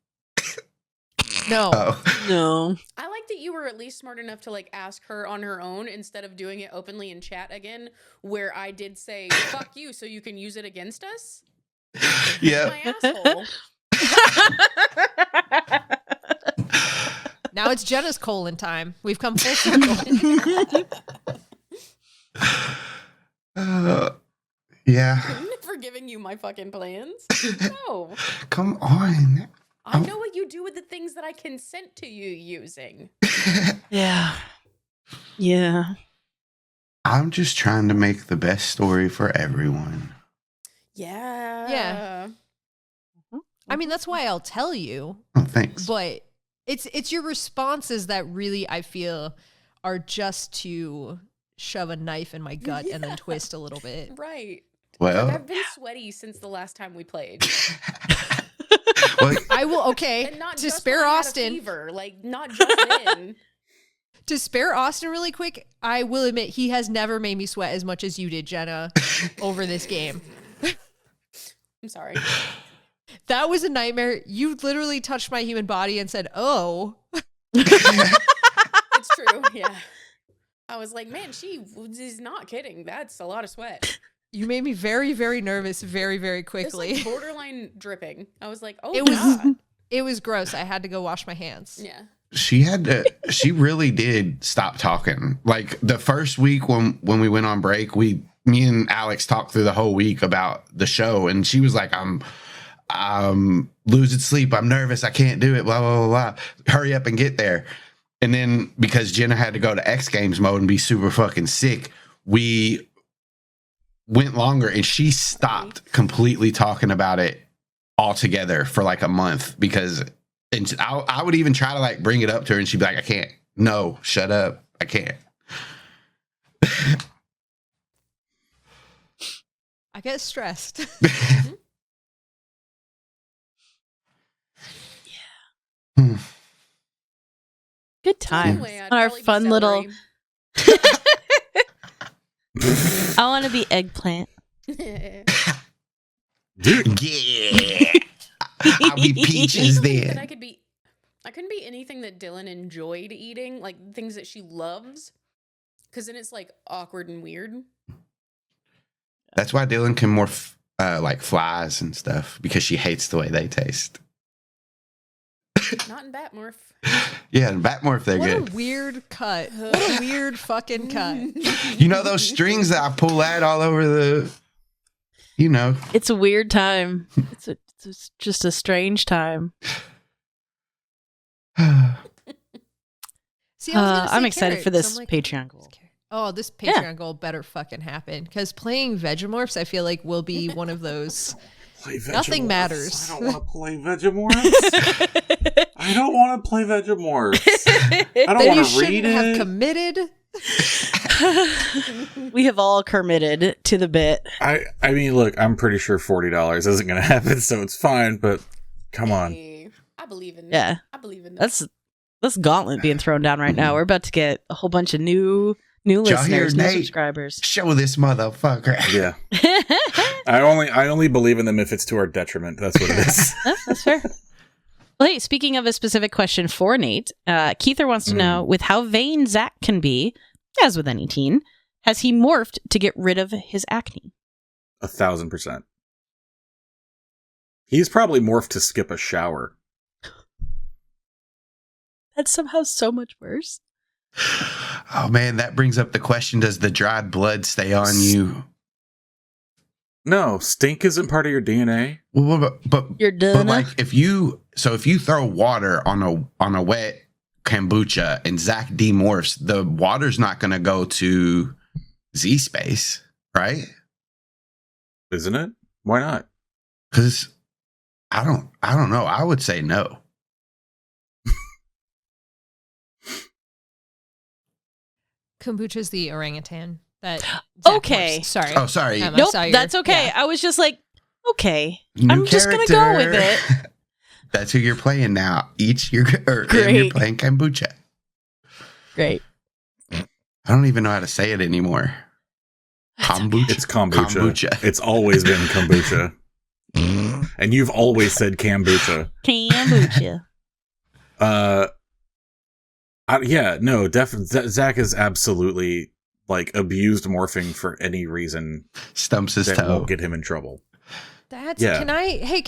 No. Oh. No. I like that you were at least smart enough to ask her on her own instead of doing it openly in chat again, where I did say "fuck you" so you can use it against us. Yeah. My asshole. Now it's Jenna's colon time. We've come full circle. Yeah. I'm never giving you my fucking plans. No. Come on. I know what you do with the things that I consent to you using. Yeah. Yeah. I'm just trying to make the best story for everyone. Yeah. Yeah. I mean, that's why I'll tell you. Oh, thanks. But it's your responses that really I feel are just to shove a knife in my gut and then twist a little bit. Right. Well, I've been sweaty since the last time we played. well, I will And not to just spare when I had a Austin. fever, not just then. To spare Austin really quick, I will admit he has never made me sweat as much as you did, Jenna, over this game. I'm sorry. That was a nightmare. You literally touched my human body and said, "Oh." It's true. Yeah. I was like, man, she is not kidding. That's a lot of sweat. You made me very, very nervous very, very quickly. It's like borderline dripping. I was like, oh, It was God. it was gross. I had to go wash my hands. Yeah. She really did stop talking. Like the first week when we went on break, me and Alex talked through the whole week about the show, and she was like, I'm losing sleep. I'm nervous. I can't do it. Blah, blah, blah, blah. Hurry up and get there. And then because Jenna had to go to X Games mode and be super fucking sick, we went longer, and she stopped completely talking about it altogether for like a month because and I would even try to like bring it up to her, and she'd be like, I can't. No, shut up. I can't. I get stressed. Good time. Anyway, I'd On our probably be fun little. celery. I want to be eggplant. Dude, Yeah. I'll be peaches That then. I couldn't be anything that Dylan enjoyed eating, like things that she loves, because then it's like awkward and weird. That's why Dylan can morph like flies and stuff, because she hates the way they taste. Not in Batmorph. Yeah, and Batmorph, they're What good. a weird cut. What a weird fucking cut. You know those strings that I pull out all over the, you know. It's a weird time. It's just a strange time. See, I was gonna I'm say excited carrot, for this so I'm like, Patreon goal. oh, this Patreon goal better fucking happen. Because playing Vegemorphs, I feel like will be one of those. play Nothing Vegemorphs. matters. I don't want to play Vegemorphs. I don't want to play Vegemorphs. I don't Then you want to shouldn't read have it. committed. We have all committed to the bit. I mean, look, I'm pretty sure $40 isn't going to happen, so it's fine. But come on, Hey, I believe in Yeah. I believe in that. That's gauntlet being thrown down right now. We're about to get a whole bunch of new Y'all hear listeners, new Nate? subscribers. Show this motherfucker. yeah. I only believe in them if it's to our detriment. That's what it is. That's fair. Well, hey, speaking of a specific question for Nate, Keither wants to know, with how vain Zac can be, as with any teen, has he morphed to get rid of his acne? 1,000%. He's probably morphed to skip a shower. That's somehow so much worse. Oh man, that brings up the question: does the dried blood stay on you? No, stink isn't part of your DNA. Well, but You're done. like if you throw water on a wet kombucha and Zac demorphs, the water's not going to go to Z space, right? Isn't it? Why not? Because I don't know. I would say no. Kombucha's the orangutan. That Zac Okay. morphs. Sorry. Oh, sorry. I Nope, saw your- that's okay. yeah. I was just like, okay. New I'm just gonna go with character. That's who you're playing now. You're Great. playing kombucha. Great. I don't even know how to say it anymore. Kombucha. It's kombucha. Kombucha. It's always been kombucha. And you've always said kombucha. Kombucha. Yeah, no, definitely. Zac is absolutely like abused morphing for any reason Stumps his that toe. won't get him in trouble. That's Yeah. can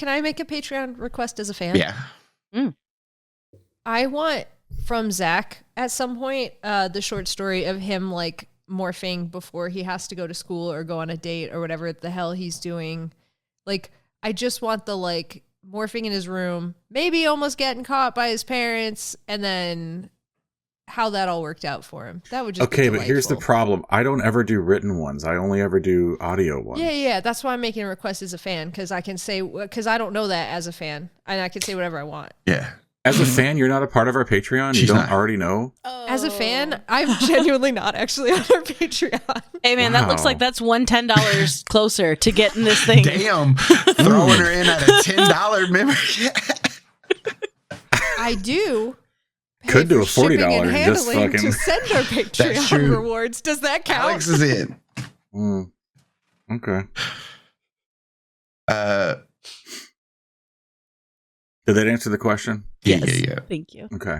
I make a Patreon request as a fan? Yeah. I want from Zac at some point the short story of him like morphing before he has to go to school or go on a date or whatever the hell he's doing. Like I just want the like morphing in his room, maybe almost getting caught by his parents, and then how that all worked out for him. That would just Okay, be but here's the delightful. problem. I don't ever do written ones. I only ever do audio ones. Yeah. That's why I'm making a request as a fan, because I can say, because I don't know that as a fan, and I can say whatever I want. Yeah. As a fan, you're not a part of our Patreon. You She's don't not. already know. As a fan, I'm genuinely not actually on our Patreon. Hey man, that looks Wow. like that's $10 closer to getting this thing. Damn. Throwing her in at a $10 membership. I do Could do a for shipping $40 and and just handling fucking- to send our Patreon true. rewards. Does that count? Alex is in. Okay. Did that answer the question? Yeah. Thank you. Okay.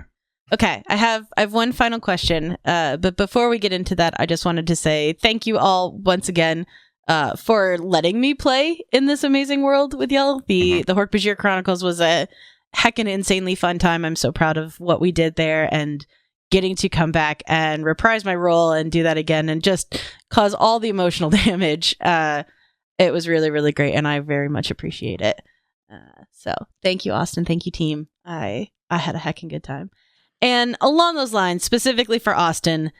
Okay, I have one final question. But before we get into that, I just wanted to say thank you all once again for letting me play in this amazing world with y'all. The Hork-Bajir Chronicles was a heckin' insanely fun time. I'm so proud of what we did there, and getting to come back and reprise my role and do that again and just cause all the emotional damage. It was really, really great, and I very much appreciate it. So thank you, Austin. Thank you, team. I had a heckin' good time. And along those lines, specifically for Austin,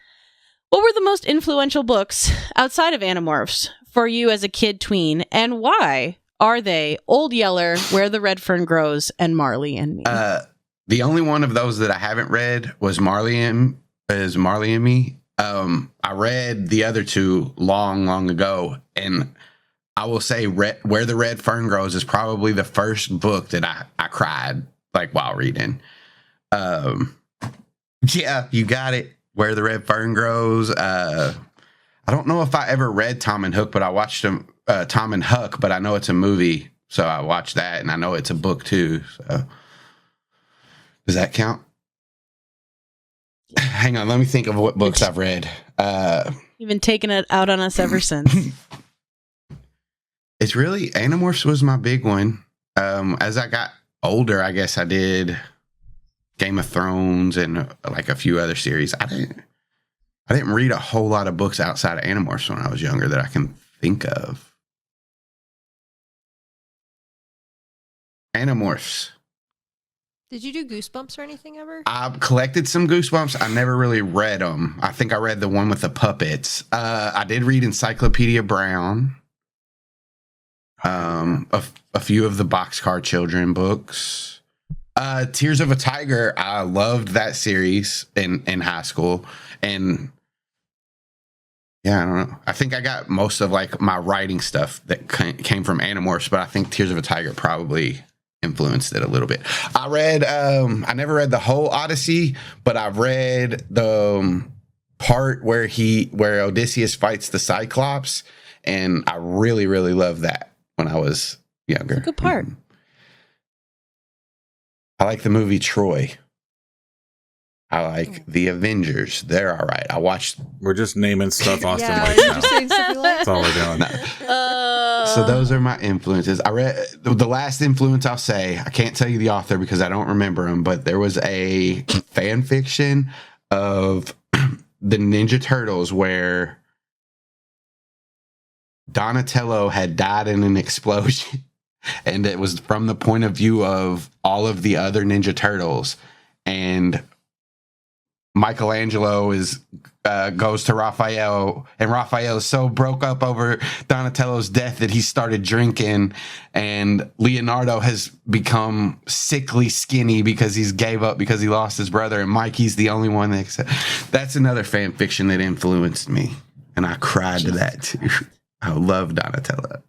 what were the most influential books outside of Animorphs for you as a kid tween, and why are they Old Yeller, Where the Red Fern Grows, and Marley and Me? The only one of those that I haven't read was Marley and Me. I read the other two long ago, and I will say Where the Red Fern Grows is probably the first book that I cried like while reading. Yeah, you got it. Where the Red Fern Grows. I don't know if I ever read Tom and Hook, but I watched Tom and Huck, but I know it's a movie, so I watched that, and I know it's a book too. So does that count? Hang on, let me think of what books I've read. You've been taking it out on us ever since. It's really Animorphs was my big one. As I got older, I guess I did Game of Thrones and like a few other series. I didn't read a whole lot of books outside of Animorphs when I was younger that I can think of. Animorphs. Did you do Goosebumps or anything ever? I collected some Goosebumps. I never really read them. I think I read the one with the puppets. I did read Encyclopedia Brown. A few of the Boxcar Children books. Tears of a Tiger, I loved that series in high school. And yeah, I don't know. I think I got most of like my writing stuff that came from Animorphs, but I think Tears of a Tiger probably influenced it a little bit. I read, I never read the whole Odyssey, but I've read the part where Odysseus fights the Cyclops, and I really, really loved that when I was younger. It's a good part. I like the movie Troy. I like the Avengers. They're all right. We're just naming stuff Austin Yeah, likes you're now. just saying stuff you like. That's all we're doing. So those are my influences. I read the last influence I'll say. I can't tell you the author because I don't remember him, but there was a fan fiction of the Ninja Turtles where Donatello had died in an explosion. And it was from the point of view of all of the other Ninja Turtles. And Michelangelo goes to Raphael, and Raphael is so broke up over Donatello's death that he started drinking. And Leonardo has become sickly skinny because he's gave up because he lost his brother. And Mikey's the only one that's another fan fiction that influenced me. And I cried to that too. I love Donatello.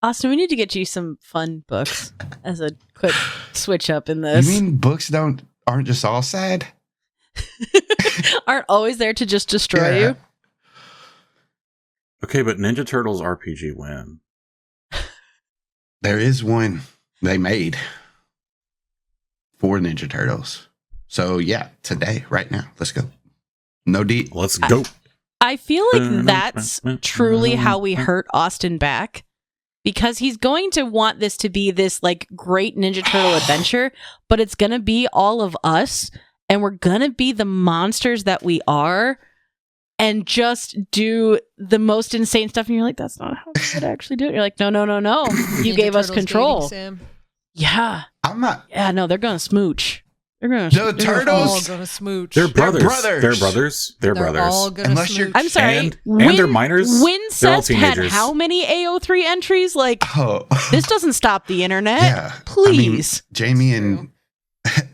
Austin, we need to get you some fun books as a quick switch up in this. You mean books aren't just all sad? Aren't always there to just destroy you? Okay, but Ninja Turtles RPG when? There is one they made for Ninja Turtles. So yeah, today, right now. Let's go. No deep. Let's go. I feel like that's truly how we hurt Austin back. Because he's going to want this to be this like great Ninja Turtle adventure, but it's going to be all of us, and we're going to be the monsters that we are, and just do the most insane stuff. And you're like, that's not how we would actually do it. You're like, no. You gave us control. Sam. Yeah. I'm not. Yeah, no, they're going to smooch. They're going to The They're all Turtles. gonna smooch. They're brothers. brothers. They're brothers. They're They're brothers. all gonna Unless you're- smooch. I'm sorry. And they're minors. They're all Wincest had teenagers. how many AO3 entries? Like, Oh, this doesn't stop the internet. yeah. Please. I mean,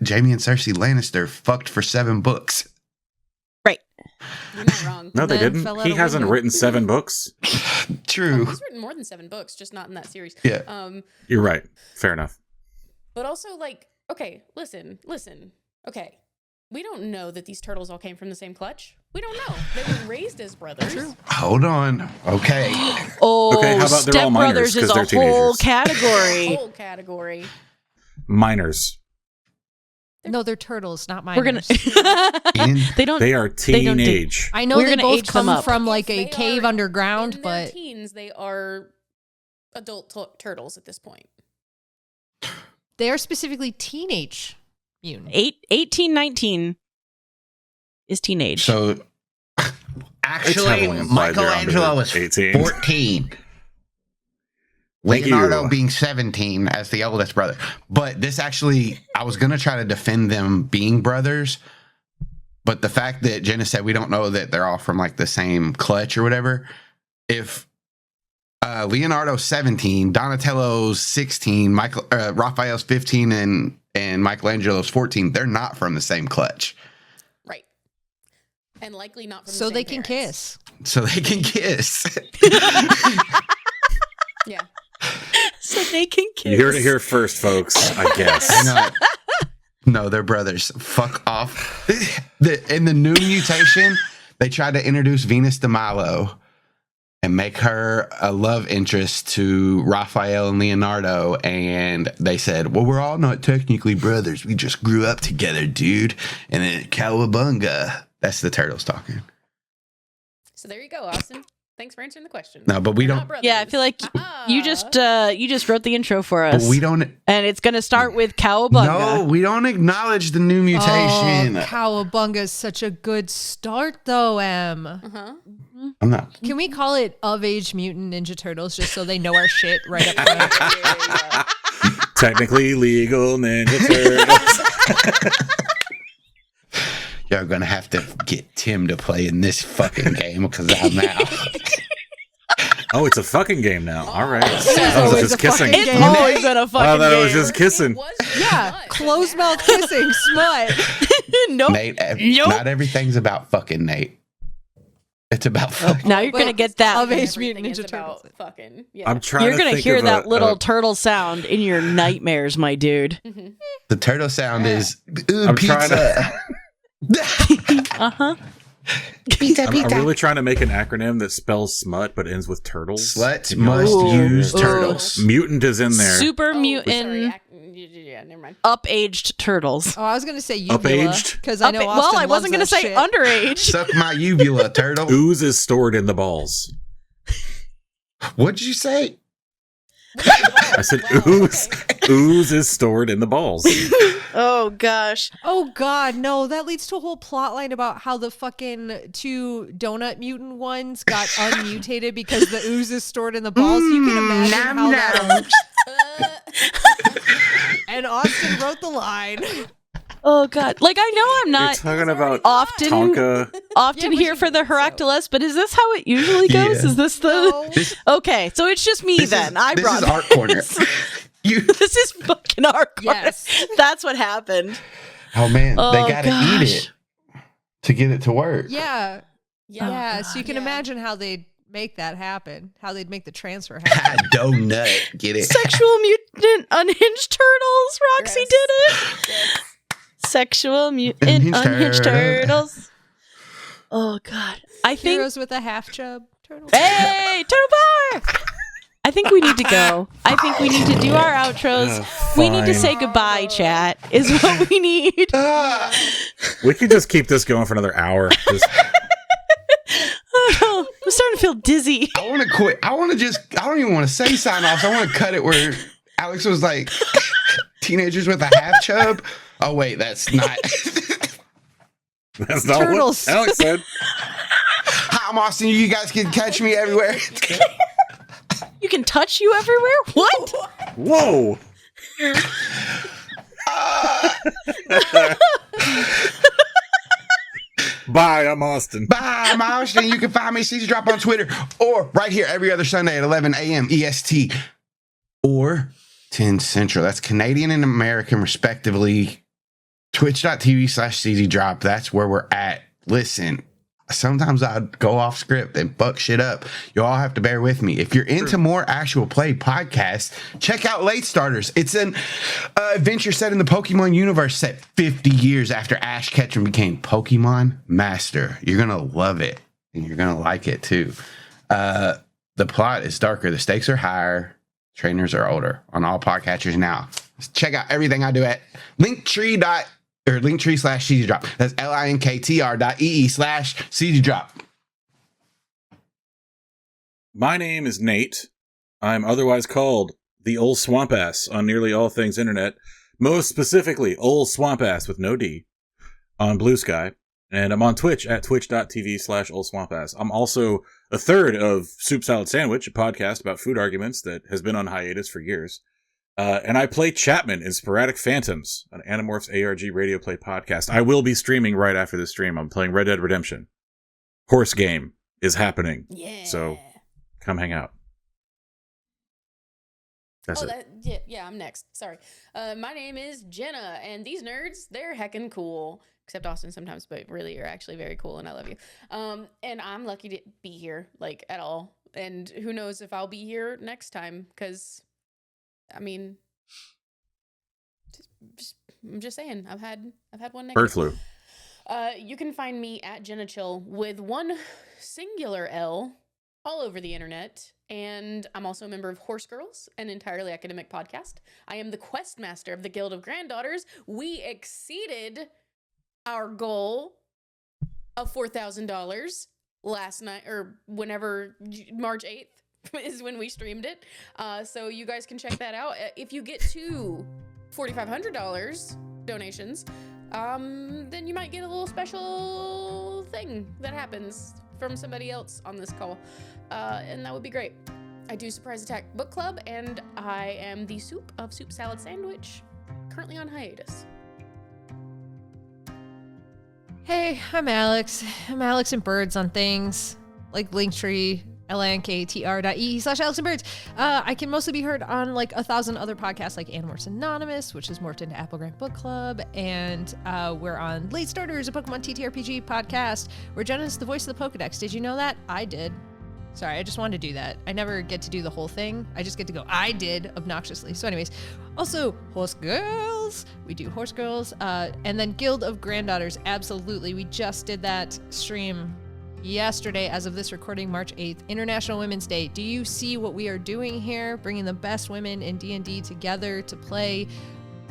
Jamie and Cersei Lannister fucked for 7 books. You're not wrong. No, they Then didn't. fell out He a hasn't window. written 7 books. True. He's written more than 7 books, just not in that series. Yeah. You're right. Fair enough. But also, like, okay, listen. Okay, we don't know that these turtles all came from the same clutch. We don't know. They were raised as brothers. True. Hold on. Okay. Oh, Okay, how about they're all minors, Step Brothers is 'cause a they're whole teenagers. category. Whole category. Minors. No, they're turtles, not minors. We're gonna. They don't. They are teenage. I know We're they gonna both age them come up. from like a They cave are underground, in their but teens, they are adult turtles at this point. they are specifically teenage mutant. 18, 19 is teenage. So actually, heavily implied they're Michelangelo under was 18. 14. Thank Leonardo you. being 17 as the oldest brother. But this actually, I was going to try to defend them being brothers. But the fact that Jenna said we don't know that they're all from like the same clutch or whatever. If Leonardo's 17, Donatello's 16, Raphael's 15, and Michelangelo's 14, they're not from the same clutch. Right. And likely not from the So same they can parents. kiss. So they can kiss. Yeah. So they can kiss. You heard it here first, folks. I guess. No, they're brothers. Fuck off. In the new mutation, they tried to introduce Venus de Milo and make her a love interest to Raphael and Leonardo. And they said, well, we're all not technically brothers. We just grew up together, dude. And then cowabunga. That's the turtles talking. So there you go, Austin. Thanks for answering the question. No, but we They're don't. not brothers. Yeah, I feel like you just wrote the intro for us. But we don't. And it's gonna start with cowabunga. No, we don't acknowledge the new mutation. Oh, cowabunga is such a good start, though, Em. Uh-huh. I'm not. Can we call it Of Age Mutant Ninja Turtles just so they know our shit right up front? Technically legal Ninja Turtles. Y'all gonna have to get Tim to play in this fucking game because I'm out. Oh, it's a fucking game now. All right. It's I was always just a kissing. fucking It's game. always been a fucking I thought it was game. just kissing. It was Yeah, smut, closed but mouth kissing, smut. Nope. Nate, Nope. not everything's about fucking Nate. It's about fucking. Now you're But gonna get that. Of Age everything Mutant is Ninja Turtles. about fucking. Yeah. I'm trying You're to gonna think hear of that a- little turtle sound in your nightmares, my dude. Mhm. The turtle sound is ooh, I'm pizza. trying to- Uh-huh. Pizza, I'm really trying to make an acronym that spells smut but ends with turtles. Sluts You know? must Ooh. use Ooh. turtles. Mutant is in there. Super Oh, mutant sorry. Yeah, never mind. up-aged turtles. Oh, I was going to say uvula. Up-aged? Because I know Austin Well, I loves wasn't gonna that say shit. underage. Suck my uvula, turtle. Ooze is stored in the balls. What'd you say? I said ooze. Ooze is stored in the balls. Oh gosh. Oh God, no! That leads to a whole plot line about how the fucking two donut mutant ones got unmutated because the ooze is stored in the balls. You can imagine how that. And Austin wrote the line. Oh god. Like I know I'm You're not talking about often Tonka. Yeah, here but for you the think so. Hirac Delest, but is this how it usually goes? Yeah. Is this the No. This, Okay, so it's just me this then. is, I this brought is Art Corner. You. This is fucking our corner. Yes. That's what happened. Oh man, Oh, they gotta eat gosh. it to get it to work. Yeah, Yeah. yeah. So you can Yeah. imagine how they'd make that happen. How they'd make the transfer happen. Donut, get it? Sexual mutant unhinged turtles. Roxy Yes. did it. Yes. Sexual mutant Unhinged unhinged turtle. turtles. Oh god. I think Heroes with a half chub turtle. Hey, turtle power! I think we need to go. I think we need to do our outros. We need to Fine. say goodbye, chat, is what we need. Ah, We could just keep this going for another hour. Just, Oh, I'm starting to feel dizzy. I want to quit. I don't even want to say sign offs. I want to cut it where Alex was like, teenagers with a half chub. Oh, wait, that's not. that's not Turtles. what Alex said. Hi, I'm Austin. You guys can catch me everywhere. You can touch you everywhere? What? Whoa. Bye, I'm Austin. Bye, I'm Austin. You can find me CZ Drop on Twitter or right here every other Sunday at 11 a.m. EST or 10 Central. That's Canadian and American, respectively. Twitch.tv/CZ Drop. That's where we're at. Listen, sometimes I'd go off script and fuck shit up. You all have to bear with me. If you're into more actual play podcasts, check out Late Starters. It's an adventure set in the Pokemon universe set 50 years after Ash Ketchum became Pokemon Master. You're going to love it, and you're going to like it too. The plot is darker. The stakes are higher. Trainers are older on all podcatchers now. Check out everything I do at Linktree/CD Drop. That's linktr.ee/CD Drop. My name is Nate. I'm otherwise called the Old Swamp Ass on nearly all things internet. Most specifically, Old Swamp Ass with no D on Blue Sky. And I'm on Twitch at twitch.tv/Old Swamp Ass. I'm also a third of Soup Salad Sandwich, a podcast about food arguments that has been on hiatus for years. And I play Chapman in Sporadic Phantoms, an Animorphs ARG radio play podcast. I will be streaming right after this stream. I'm playing Red Dead Redemption. Horse game is happening. Yeah. So come hang out. That's it. Yeah, I'm next. Sorry. My name is Jenna, and these nerds, they're heckin' cool. Except Austin sometimes, but really you're actually very cool, and I love you. And I'm lucky to be here, like, at all. And who knows if I'll be here next time, because... I mean, I'm just saying. I've had one negative. Bird flu. You can find me at Jenna Chill with one singular L all over the internet, and I'm also a member of Horse Girls, an entirely academic podcast. I am the quest master of the Guild of Granddaughters. We exceeded our goal of $4,000 last night, or whenever March 8th. Is when we streamed it. So you guys can check that out. If you get to $4,500 donations, then you might get a little special thing that happens from somebody else on this call. And that would be great. I do Surprise Attack Book Club, and I am the Soup of Soup Salad Sandwich, currently on hiatus. Hey, I'm Alex. I'm Alex and Birds on things like Linktree, linktr.ee/AlexandBirds. I can mostly be heard on like 1,000 other podcasts like Animorphs Anonymous, which has morphed into Apple Grant Book Club, and we're on Late Starters, a Pokemon TTRPG podcast where Jenna's the voice of the Pokedex. Did you know that? I did. Sorry, I just wanted to do that. I never get to do the whole thing. I just get to go, I did, obnoxiously. So anyways, also Horse Girls. We do Horse Girls. And then Guild of Granddaughters. Absolutely. We just did that stream yesterday, as of this recording, March 8th, International Women's Day. Do you see what we are doing here? Bringing the best women in D&D together to play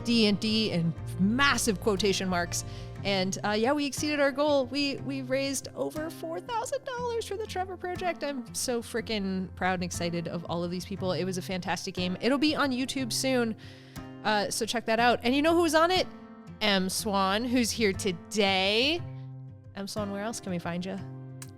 D&D in massive quotation marks. And we exceeded our goal. We raised over $4,000 for the Trevor Project. I'm so freaking proud and excited of all of these people. It was a fantastic game. It'll be on YouTube soon, so check that out. And you know who's on it? M. Swan, who's here today. M. Swan, where else can we find you?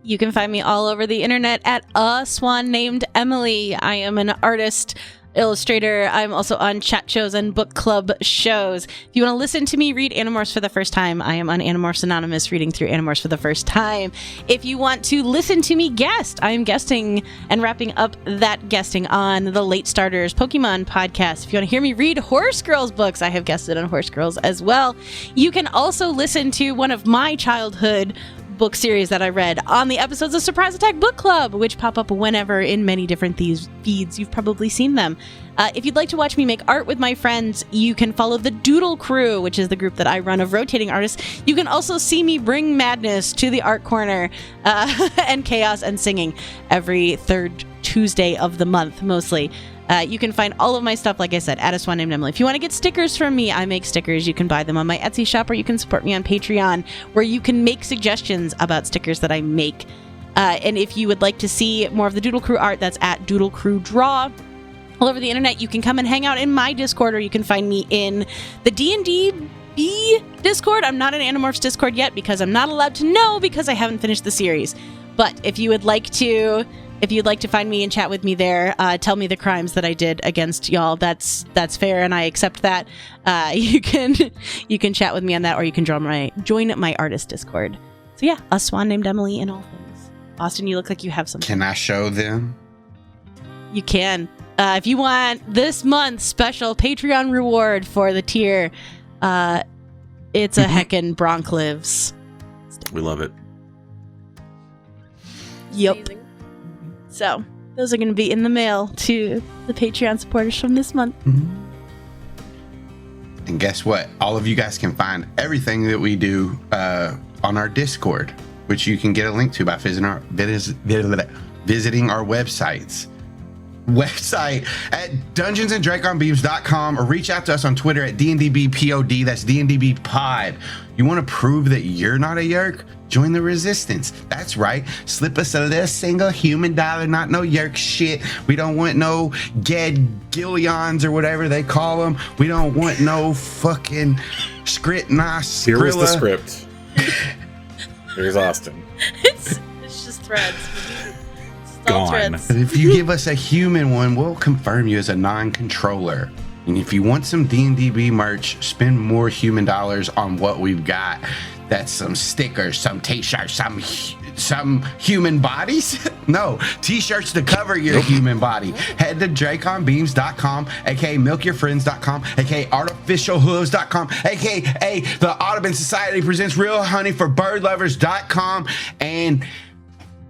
You can find me all over the internet at a swan named Emily. I am an artist, illustrator. I'm also on chat shows and book club shows. If you want to listen to me read Animorphs for the first time, I am on Animorphs Anonymous reading through Animorphs for the first time. If you want to listen to me guest, I am guesting and wrapping up that guesting on the Late Starters Pokemon podcast. If you want to hear me read Horse Girls books, I have guested on Horse Girls as well. You can also listen to one of my childhood book series that I read on the episodes of Surprise Attack Book Club, which pop up whenever in many different feeds. You've probably seen them. If you'd like to watch me make art with my friends, you can follow the Doodle Crew, which is the group that I run of rotating artists. You can also see me bring madness to the art corner and chaos and singing every third Tuesday of the month, mostly. You can find all of my stuff, like I said, at a swan named Emily. If you want to get stickers from me, I make stickers. You can buy them on my Etsy shop, or you can support me on Patreon, where you can make suggestions about stickers that I make. And if you would like to see more of the Doodle Crew art, that's at Doodle Crew Draw. All over the internet, you can come and hang out in my Discord, or you can find me in the D&DB Discord. I'm not in Animorphs Discord yet because I'm not allowed to know, because I haven't finished the series. But if you'd like to find me and chat with me there, tell me the crimes that I did against y'all. That's fair, and I accept that. You can chat with me on that, or you can join my artist Discord. So yeah, a swan named Emily in all things. Austin, you look like you have something. Can I show them? You can. If you want this month's special Patreon reward for the tier, it's a heckin' Bronc Lives. We love it. Yep. Amazing. So those are going to be in the mail to the Patreon supporters from this month. And guess what? All of you guys can find everything that we do on our Discord, which you can get a link to by visiting our website at dungeonsanddraconbeams.com, or reach out to us on Twitter at D&DB POD. That's D&DB Pod. You want to prove that you're not a Yeerk? Join the resistance. That's right. Slip us a little single human dollar, not no Yeerk shit. We don't want no Gillions or whatever they call them. We don't want no fucking script nas. Here is the script. Here's Austin. It's just threads. It's all Gone. threads. But if you give us a human one, we'll confirm you as a non-controller. And if you want some D&DB merch, spend more human dollars on what we've got. That's some stickers, some t-shirts, some human bodies. No, t-shirts to cover your human body. Head to draconbeams.com, aka milkyourfriends.com, aka artificialhooves.com, aka the Audubon Society presents Real Honey for Birdlovers.com, and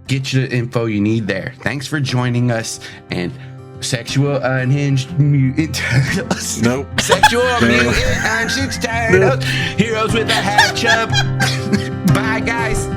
get you the info you need there. Thanks for joining us, and sexual unhinged mutant turtles. Nope. Sexual mutant unhinged turtles. Heroes with a half chub. Bye, guys.